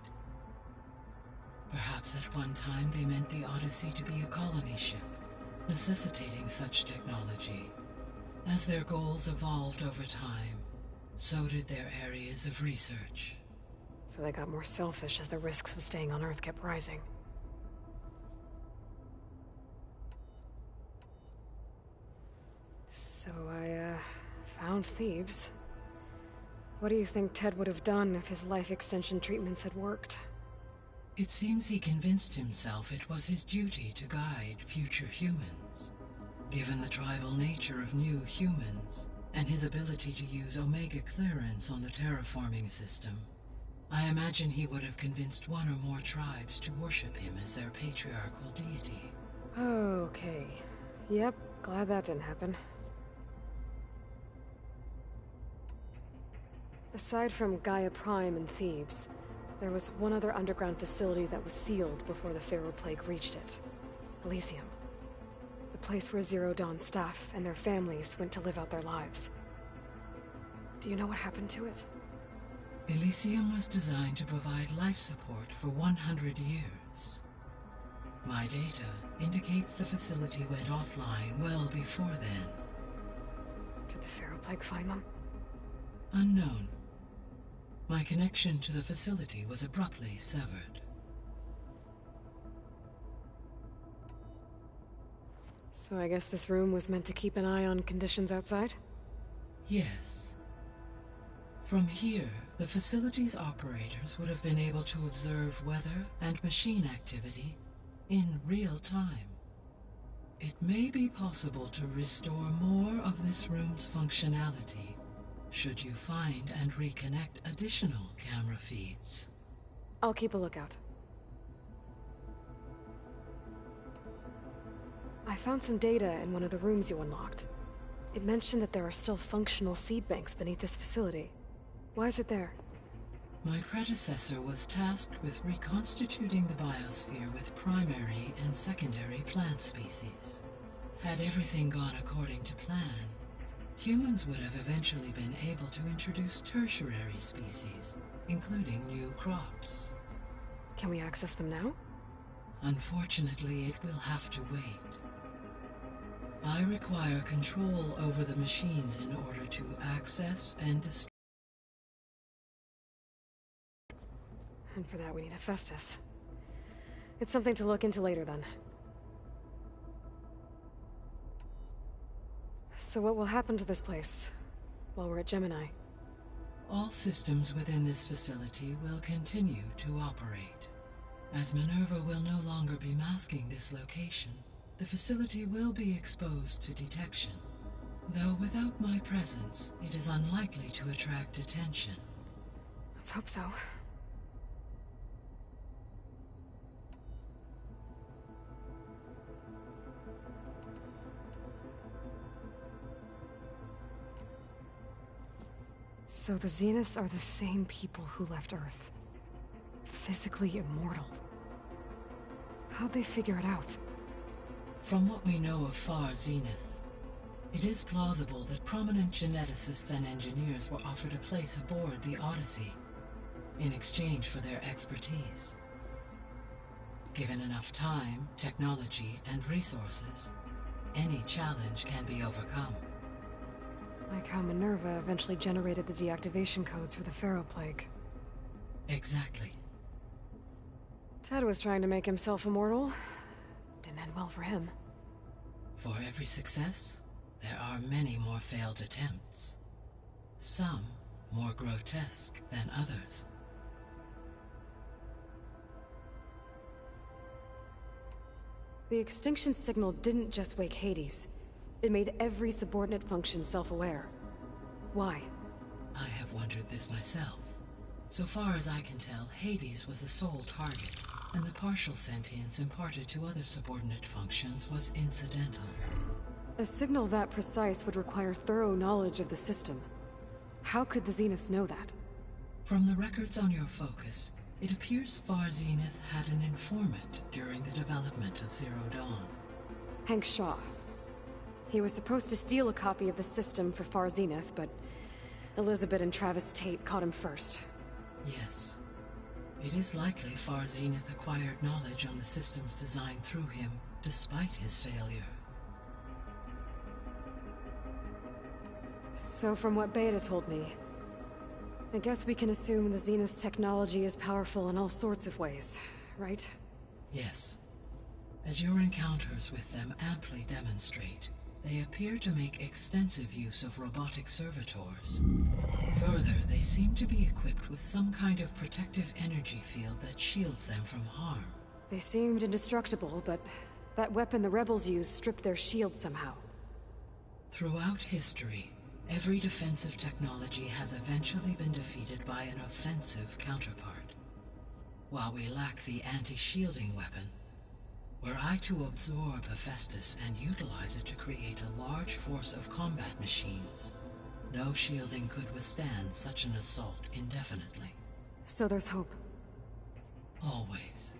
Perhaps at one time they meant the Odyssey to be a colony ship, necessitating such technology. As their goals evolved over time, so did their areas of research. So they got more selfish as the risks of staying on Earth kept rising. So I, found Thebes. What do you think Ted would have done if his life extension treatments had worked? It seems he convinced himself it was his duty to guide future humans. Given the tribal nature of new humans, and his ability to use Omega clearance on the terraforming system, I imagine he would have convinced one or more tribes to worship him as their patriarchal deity. Okay. Yep, glad that didn't happen. Aside from Gaia Prime and Thebes, there was one other underground facility that was sealed before the Pharaoh Plague reached it. Elysium. The place where Zero Dawn staff and their families went to live out their lives. Do you know what happened to it? Elysium was designed to provide life support for 100 years. My data indicates the facility went offline well before then. Did the Pharaoh Plague find them? Unknown. My connection to the facility was abruptly severed. So I guess this room was meant to keep an eye on conditions outside? Yes. From here, the facility's operators would have been able to observe weather and machine activity in real time. It may be possible to restore more of this room's functionality should you find and reconnect additional camera feeds. I'll keep a lookout. I found some data in one of the rooms you unlocked. It mentioned that there are still functional seed banks beneath this facility. Why is it there? My predecessor was tasked with reconstituting the biosphere with primary and secondary plant species. Had everything gone according to plan, humans would have eventually been able to introduce tertiary species, including new crops. Can we access them now? Unfortunately, it will have to wait. I require control over the machines in order to access and destroy. And for that we need Hephaestus. It's something to look into later then. So what will happen to this place while we're at Gemini? All systems within this facility will continue to operate. As Minerva will no longer be masking this location, the facility will be exposed to detection. Though without my presence, it is unlikely to attract attention. Let's hope so. So the Zeniths are the same people who left Earth. Physically immortal. How'd they figure it out? From what we know of Far Zenith, it is plausible that prominent geneticists and engineers were offered a place aboard the Odyssey in exchange for their expertise. Given enough time, technology, and resources, any challenge can be overcome. Like how Minerva eventually generated the deactivation codes for the Pharaoh Plague. Exactly. Ted was trying to make himself immortal. Didn't end well for him. For every success, there are many more failed attempts. Some more grotesque than others. The extinction signal didn't just wake Hades. It made every subordinate function self-aware. Why? I have wondered this myself. So far as I can tell, Hades was the sole target, and the partial sentience imparted to other subordinate functions was incidental. A signal that precise would require thorough knowledge of the system. How could the Zeniths know that? From the records on your focus, it appears Far Zenith had an informant during the development of Zero Dawn. Hank Shaw. He was supposed to steal a copy of the system for Far Zenith, but Elizabeth and Travis Tate caught him first. Yes. It is likely Far Zenith acquired knowledge on the systems designed through him, despite his failure. So from what Beta told me, I guess we can assume the Zenith's technology is powerful in all sorts of ways, right? Yes. As your encounters with them amply demonstrate, they appear to make extensive use of robotic servitors. Further, they seem to be equipped with some kind of protective energy field that shields them from harm. They seemed indestructible, but that weapon the rebels used stripped their shield somehow. Throughout history, every defensive technology has eventually been defeated by an offensive counterpart. While we lack the anti-shielding weapon, were I to absorb Hephaestus and utilize it to create a large force of combat machines, no shielding could withstand such an assault indefinitely. So there's hope. Always.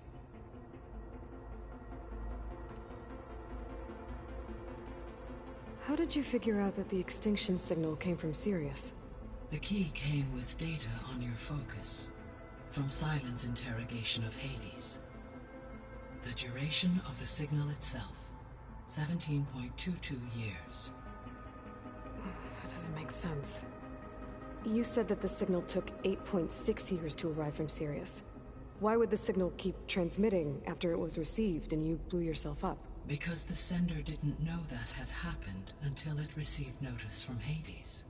How did you figure out that the extinction signal came from Sirius? The key came with data on your focus, from Silent's interrogation of Hades. The duration of the signal itself, 17.22 years. That doesn't make sense. You said that the signal took 8.6 years to arrive from Sirius. Why would the signal keep transmitting after it was received and you blew yourself up? Because the sender didn't know that had happened until it received notice from Hades.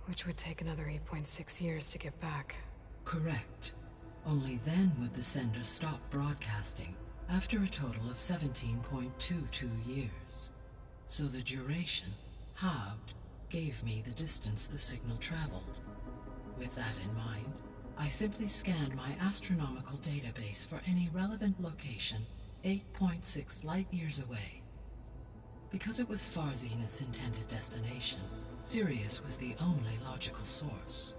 Which would take another 8.6 years to get back. Correct. Only then would the sender stop broadcasting, after a total of 17.22 years. So the duration, halved, gave me the distance the signal traveled. With that in mind, I simply scanned my astronomical database for any relevant location 8.6 light-years away. Because it was Far Zenith's intended destination, Sirius was the only logical source.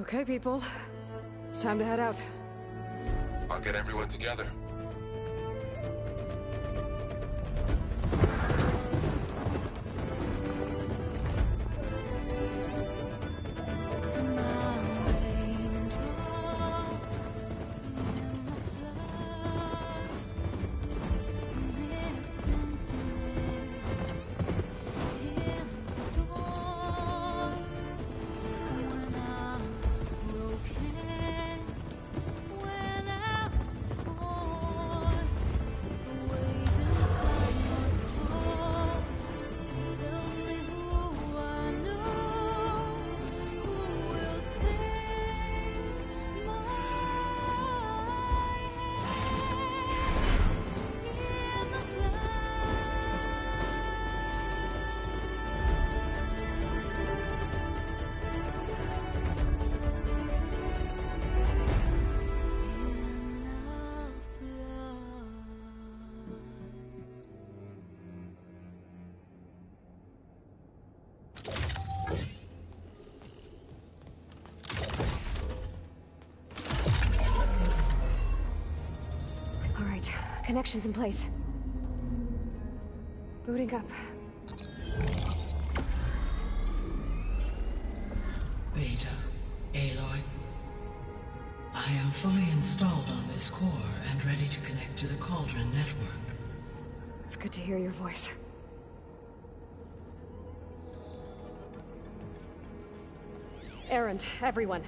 Okay, people. It's time to head out. I'll get everyone together. Connections in place. Booting up. Beta, Aloy. I am fully installed on this core and ready to connect to the Cauldron network. It's good to hear your voice. Errand, everyone.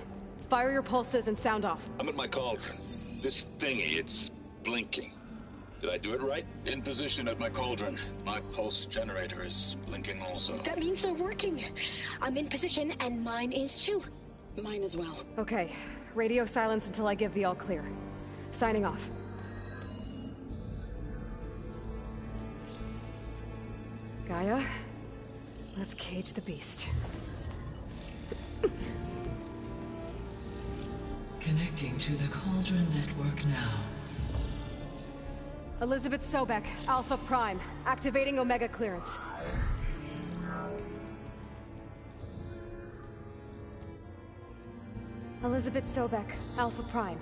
Fire your pulses and sound off. I'm at my cauldron. This thingy, it's blinking. Did I do it right? In position at my cauldron. My pulse generator is blinking also. That means they're working. I'm in position, and mine is too. Mine as well. Okay. Radio silence until I give the all clear. Signing off. Gaia, let's cage the beast. Connecting to the Cauldron network now. Elizabeth Sobek, Alpha Prime, activating Omega clearance. Elizabeth Sobek, Alpha Prime,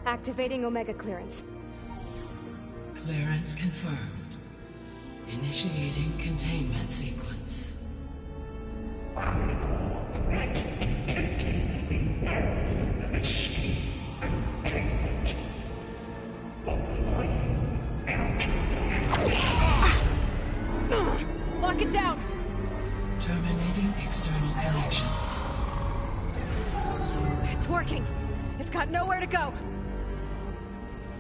activating Omega clearance. Clearance confirmed. Initiating containment sequence. Critical threat detected. Imperative escape containment. Applying countermeasures. Lock it down! Terminating external connections. It's working. It's got nowhere to go.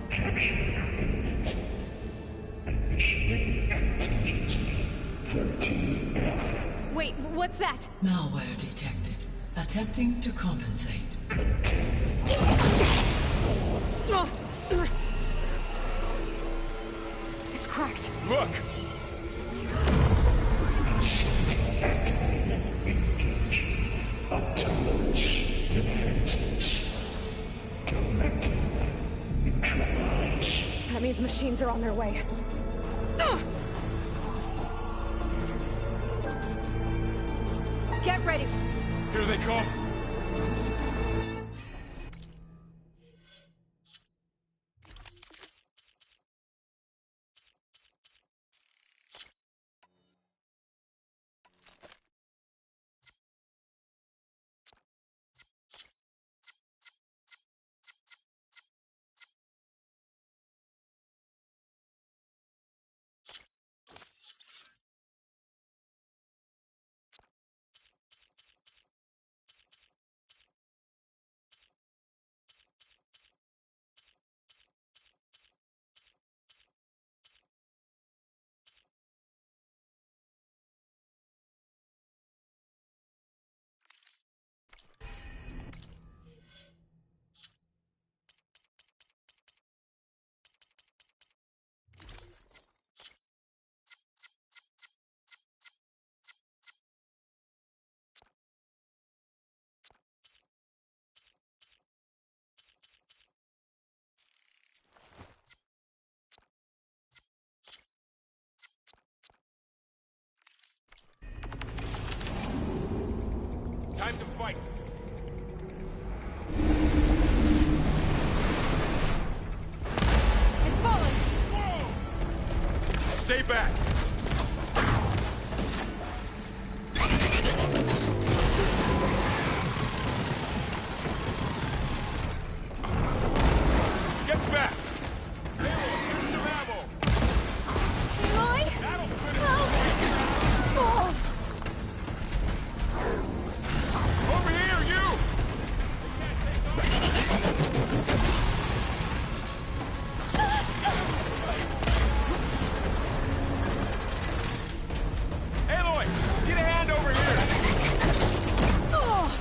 Capture imminent. Initiating contingency 13F. Wait, what's that? Malware detected. Attempting to compensate. It's cracked. Look! Activating. Engaging. Autonomous defenses. Directive. Neutralize. That means machines are on their way. Get ready. Here they come! Time to fight! It's falling. Whoa! Stay back! Get back! Aloy, here's some ammo! Aloy? That'll finish Oh. Over here, you! Aloy, get a hand over here! Oh.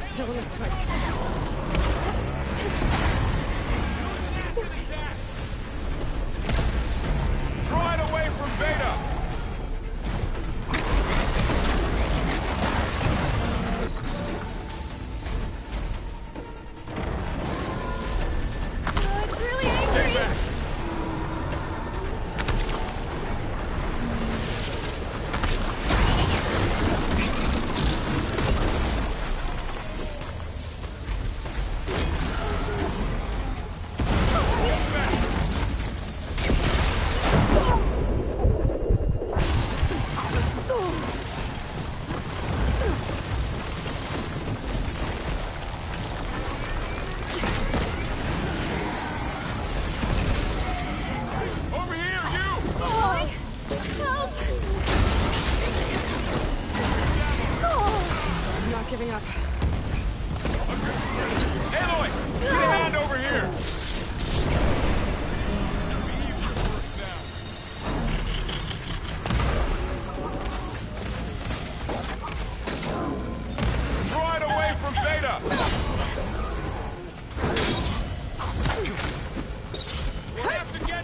Still in this fight. Draw it away from Beta! It's really Stay angry. back! up. Aloy! Get a hand over here! Draw it away from Beta! We'll have to get...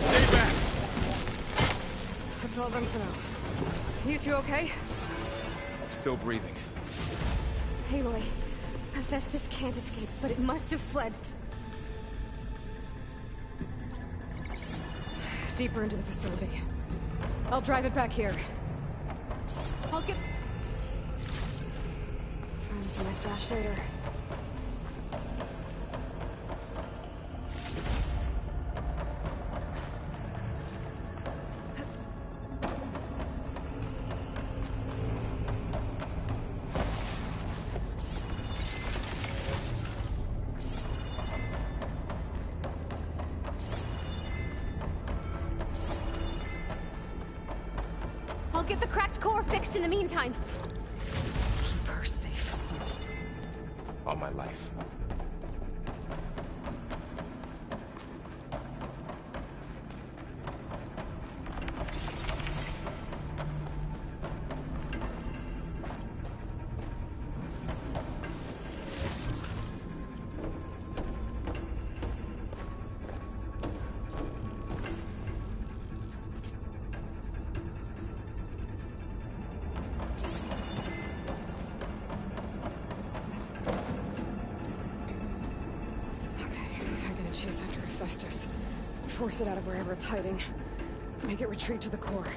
Stay back! That's all of them for now. You two okay? Still breathing. Aloy, Hephaestus can't escape, but it must have fled. Deeper into the facility. I'll drive it back here. I'll get... Find some my stash later. I'll get the cracked core fixed in the meantime. Keep her safe. All my life. Chase after Hephaestus. Force it out of wherever it's hiding. Make it retreat to the core.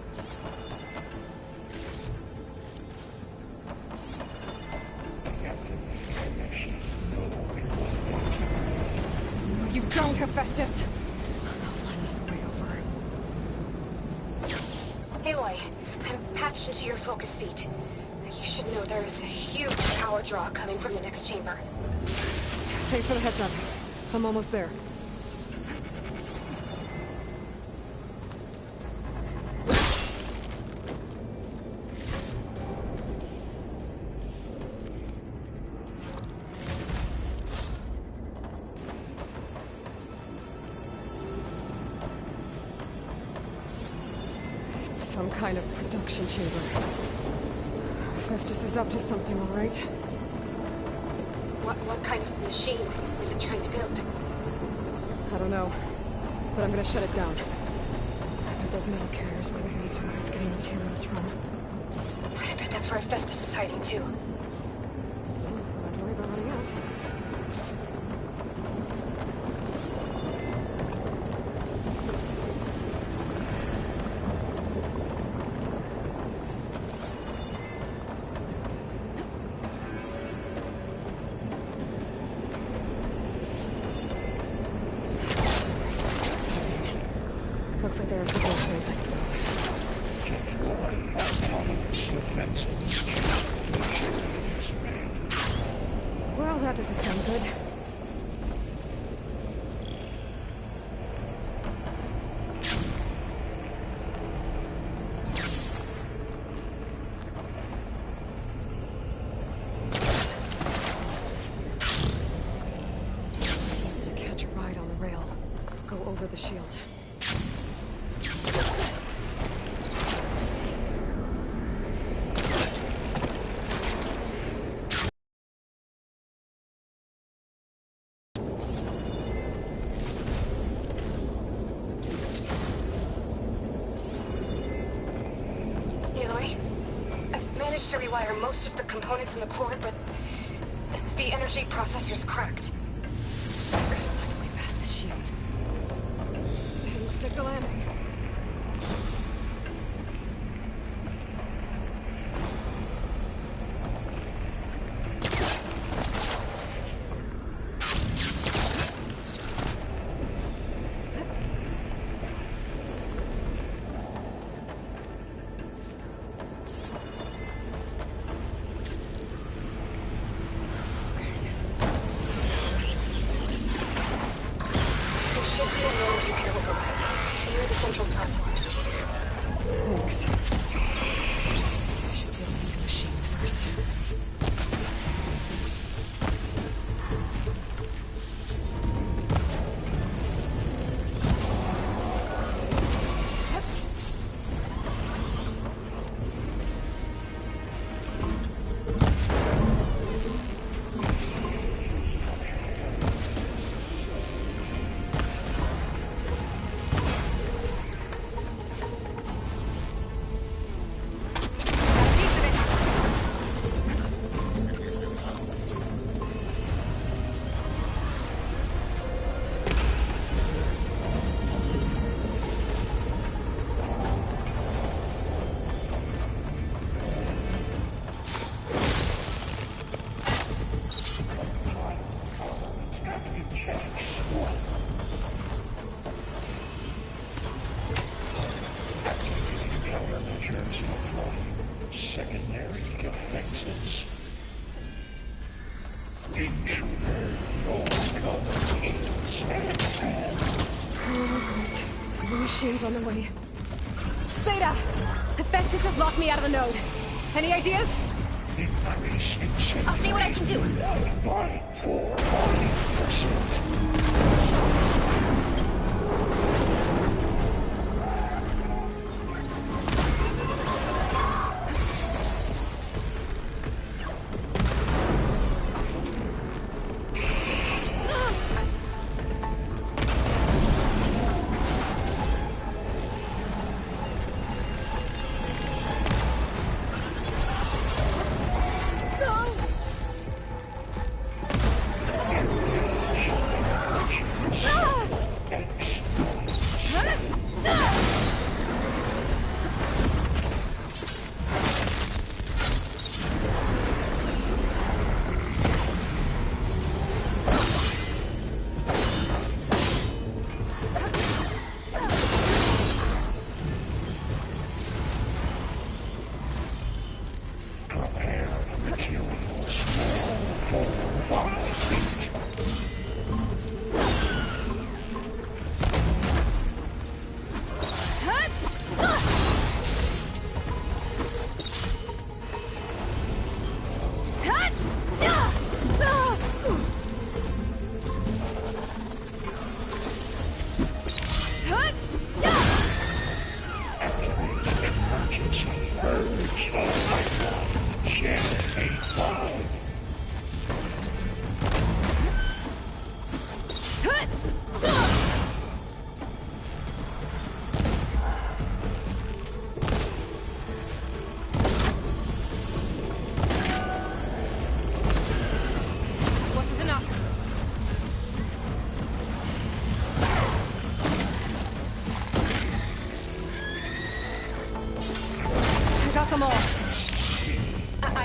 You don't, Hephaestus! I'll find another way over. Aloy, I'm patched into your focus feed. You should know there is a huge power draw coming from the next chamber. Thanks for the heads up. I'm almost there. It's some kind of production chamber. Festus is up to something, all right? What kind of machine is it trying to build? I don't know, but I'm gonna shut it down. I bet those metal carriers were leading to where it's getting materials from. I bet that's where Festus is hiding too. Don't worry about running out. Looks like there are a couple of ways I can go. Well, that doesn't sound good. To catch a ride on the rail, go over the shield. To rewire most of the components in the core, but the energy processor's cracked. Gotta find a way past the shield. Didn't stick the landing. Thanks. I should deal with machines first. Secondary defenses. Intruder, your complaints The machine's on the way. Beta! Hephaestus has locked me out of the node. Any ideas? I'll see what I can do. Fight for 40%.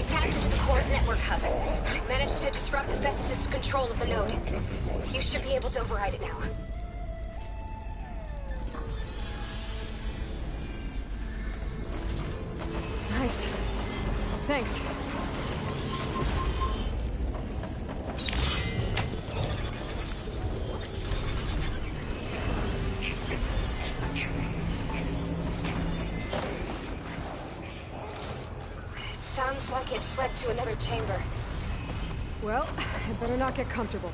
I tapped into the core's network hub. Managed to disrupt Hephaestus' control of the node. You should be able to override it now. Nice. Thanks. Sounds like it fled to another chamber. Well, I better not get comfortable.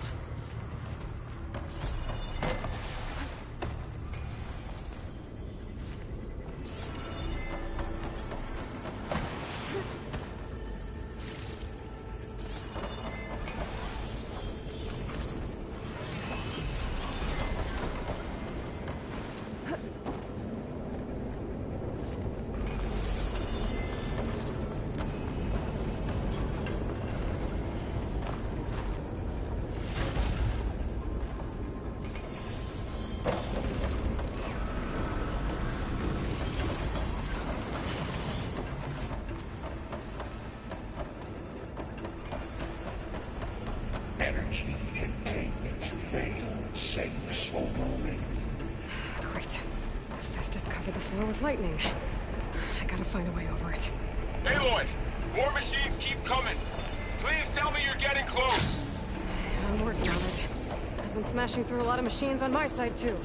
Energy containment failed. Safe overrated. Great. Hephaestus covered the floor with lightning. I gotta find a way over it. Aloy! More machines keep coming! Please tell me you're getting close! I'm working on it. I've been smashing through a lot of machines on my side, too.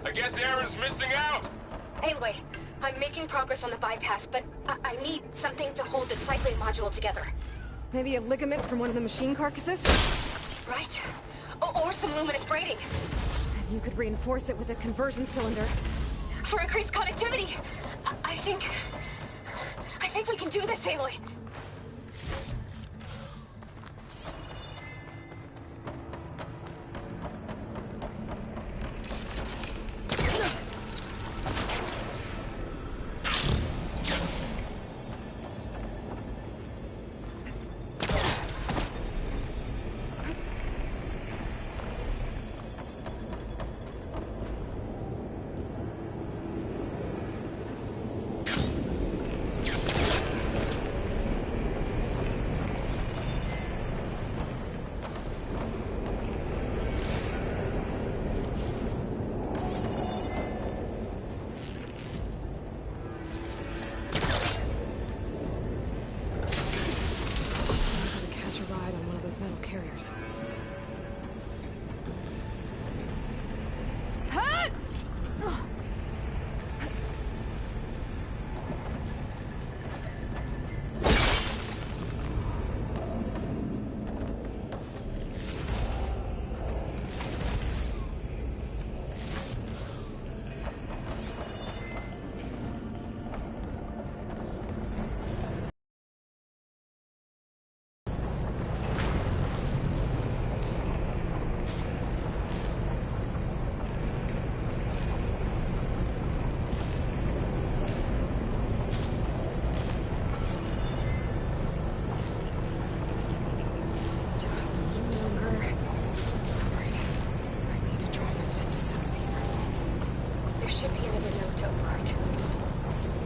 I guess Aaron's missing out! Anyway, I'm making progress on the bypass, but I need something to hold the cycling module together. Maybe a ligament from one of the machine carcasses? Right? Or some luminous braiding. And you could reinforce it with a conversion cylinder. For increased connectivity! I think we can do this, Aloy!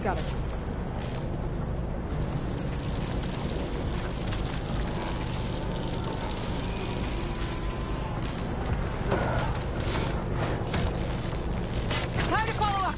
Got it. Time to follow up!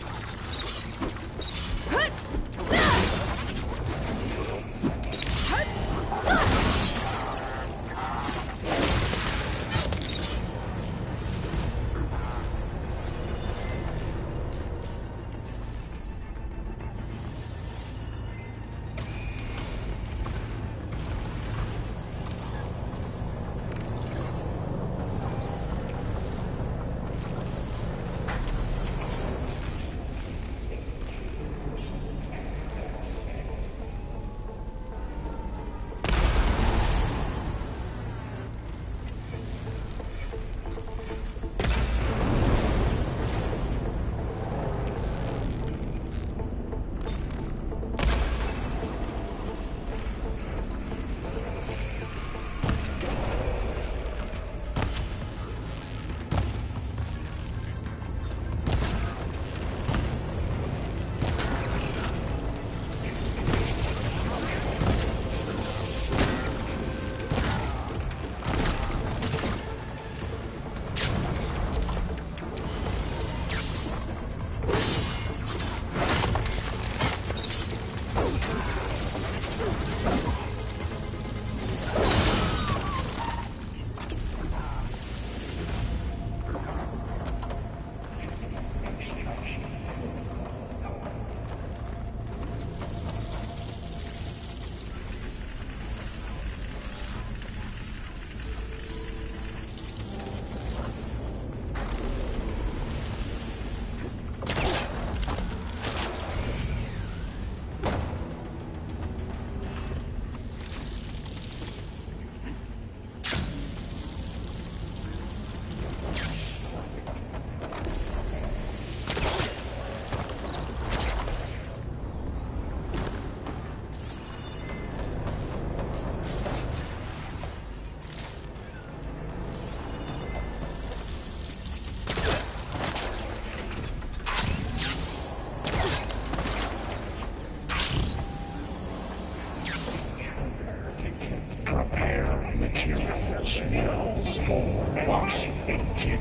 Materials now 4 plus 18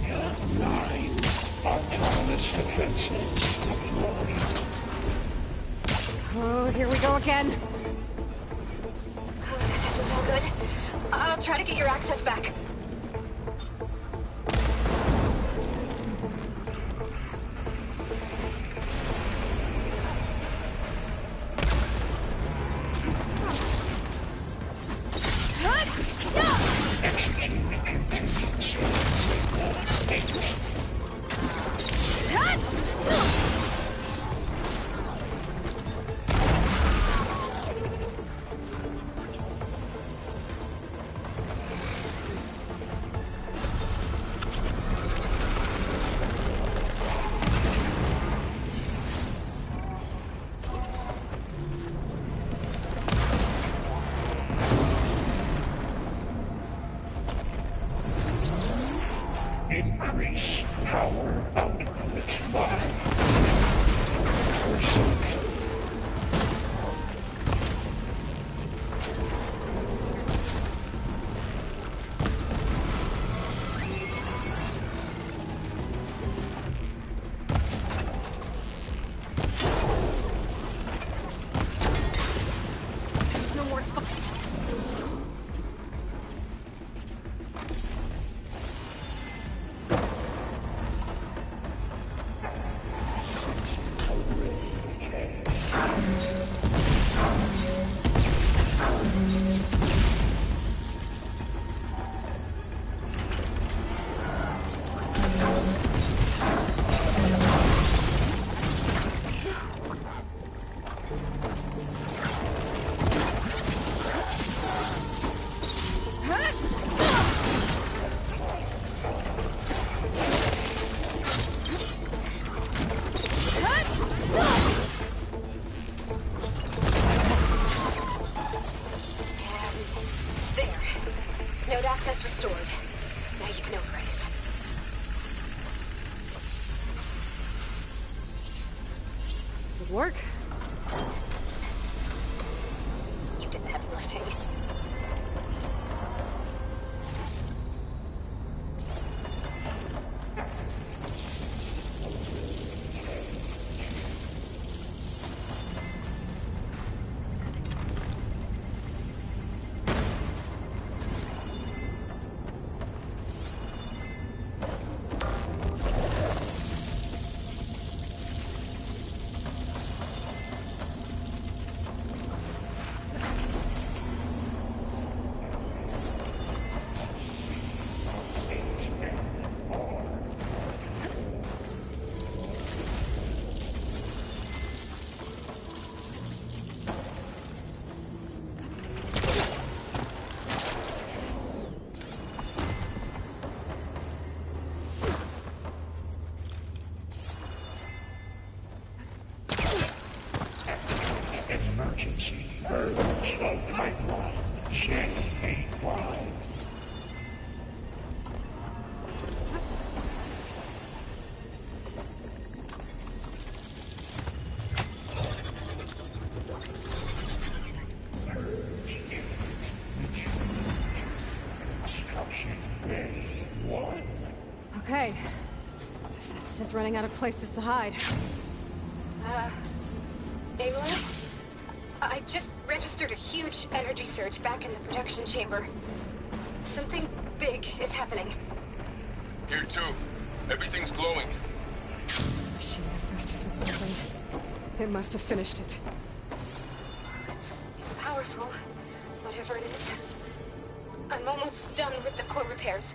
9 autonomous defenses deployed. Oh, here we go again. This is all good. I'll try to get your access back. out of its mind. Forsake. There's no more fucking... Node access restored. Now you can override it. Good work. You did the heavy lifting. Emergency urge of pipeline. J-8Y. Construction Bay 1. Okay. Festus is running out of places to hide. Aloy? I just registered a huge energy surge back in the production chamber. Something big is happening. Here too. Everything's glowing. The machine that Festus was building. It must have finished it. It's powerful, whatever it is. I'm almost done with the core repairs.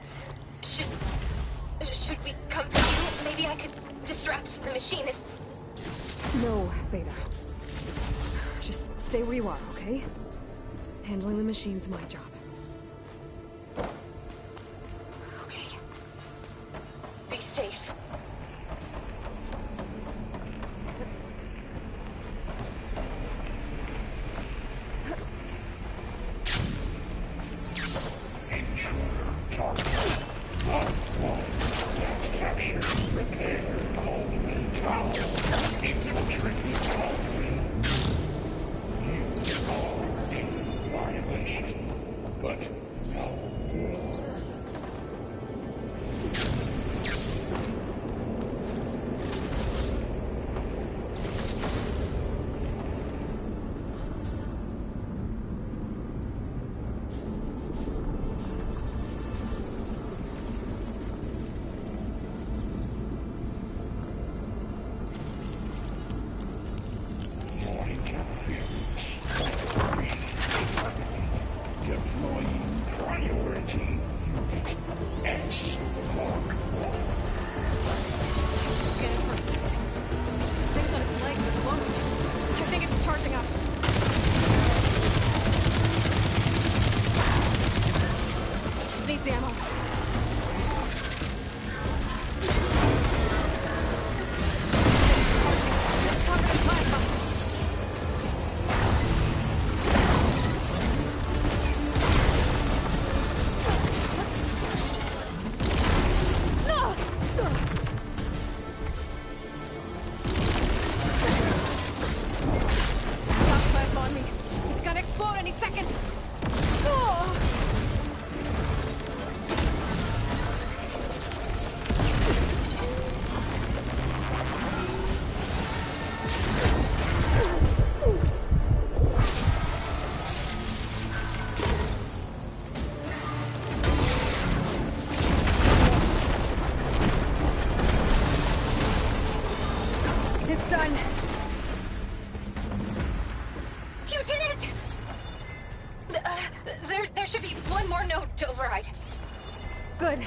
Should we come to you? Maybe I could distract the machine if... No, Beta. Just stay where you are, okay? Handling the machine's my job. Okay. Be safe. Target. Capture, repair, Coleman Tower. Infiltrate Coleman. You are in violation, but no war. done. You did it! There should be one more note to override. Good.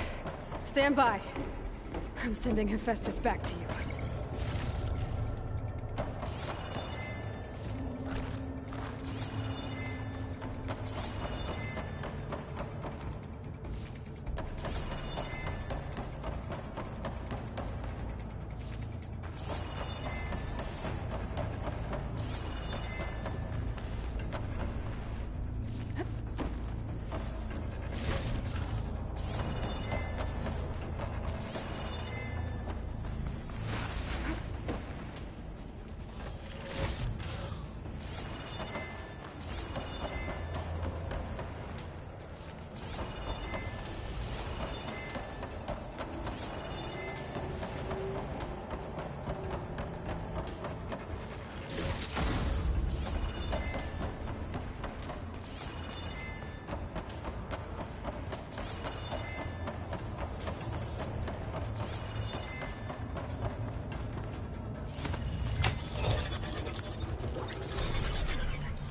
Stand by. I'm sending Hephaestus back to you.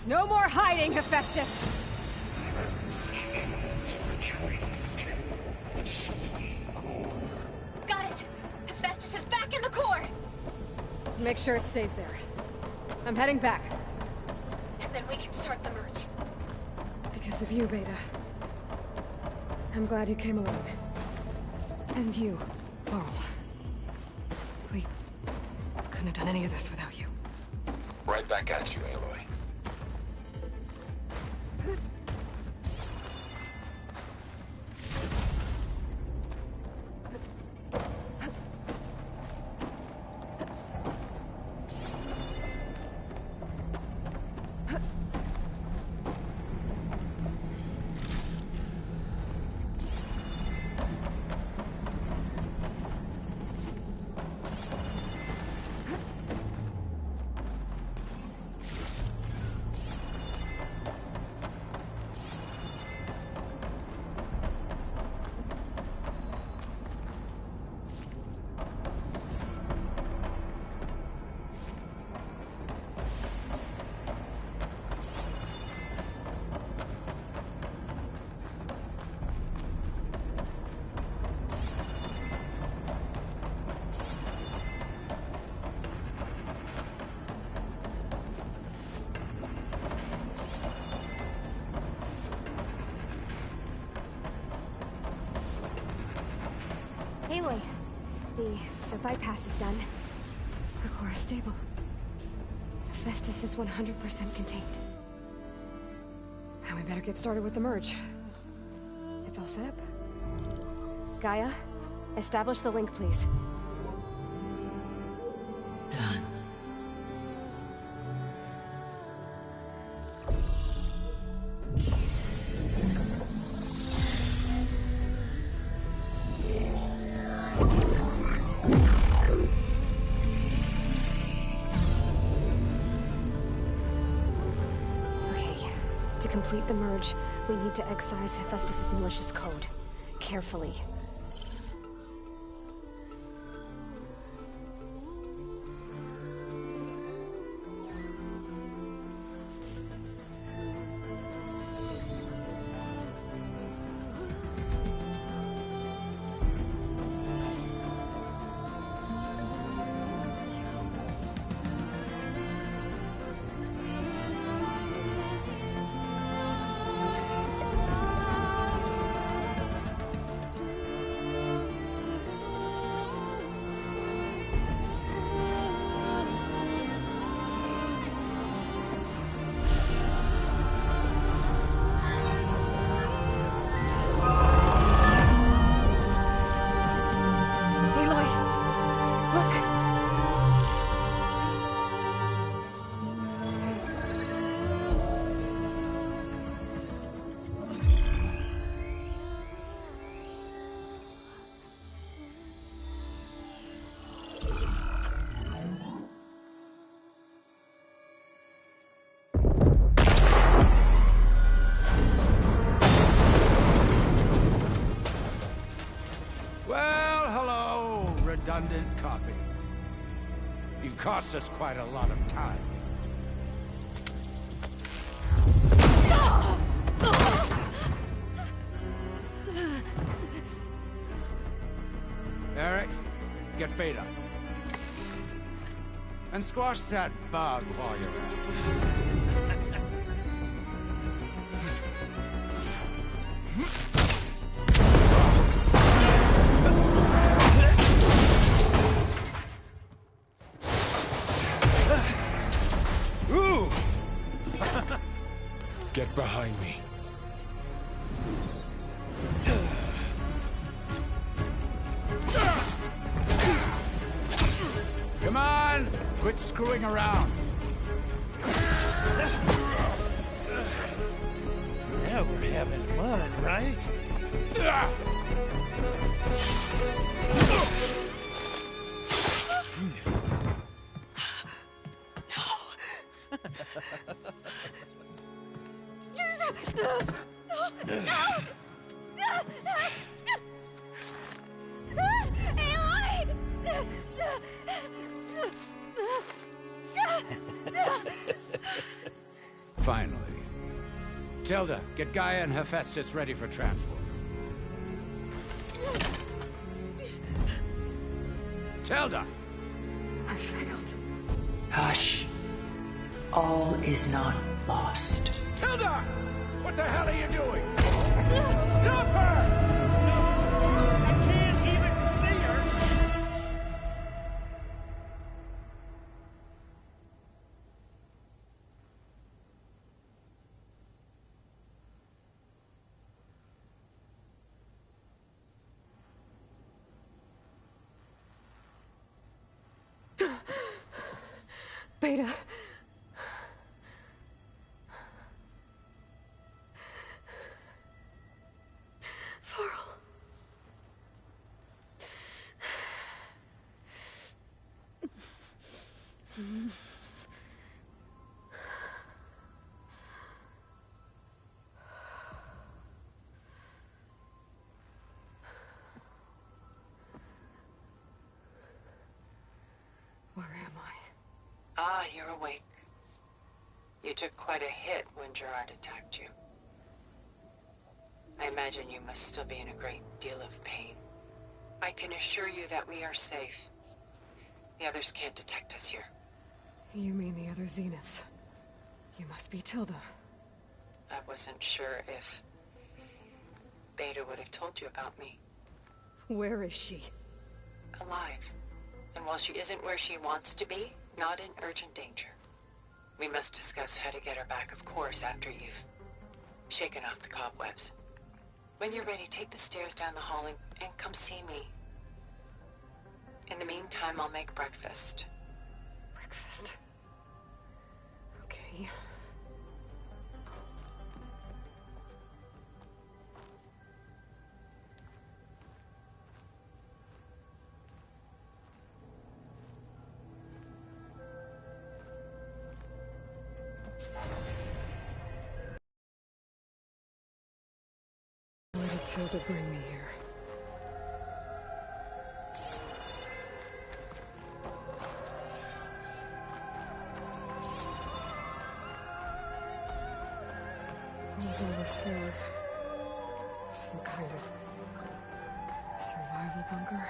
No more hiding, Hephaestus! Got it! Hephaestus is back in the core! Make sure it stays there. I'm heading back. And then we can start the merge. Because of you, Beta. I'm glad you came along. And you, Laurel. We couldn't have done any of this without you. Right back at you, Aloy. Aloy, the bypass is done. The core is stable. Hephaestus is 100% contained. And we better get started with the merge. It's all set up. Gaia, establish the link, please. Done. To complete the merge, we need to excise Hephaestus' malicious code. Carefully. Well, hello, redundant copy. It costs us quite a lot of time. Eric, get Beta. And squash that bug while you're at it. Ooh! Get behind me. Come on! Quit screwing around. Now we're having fun, right? Finally. Tilda, get Gaia and Hephaestus ready for transport. Tilda! I failed. Hush. All is not lost. Tilda! What the hell are you doing? Stop her! I can't even see her! Beta. Farrell. Where am I? Ah, you're awake. You took quite a hit when Gerard attacked you. I imagine you must still be in a great deal of pain. I can assure you that we are safe. The others can't detect us here. You mean the other Zeniths? You must be Tilda. I wasn't sure if Beta would have told you about me. Where is she? Alive. And while she isn't where she wants to be, not in urgent danger. We must discuss how to get her back, of course, after you've shaken off the cobwebs. When you're ready, take the stairs down the hall and come see me. In the meantime, I'll make breakfast. Breakfast? Okay. Why did Tilda bring me here? What was all this for? Some kind of survival bunker?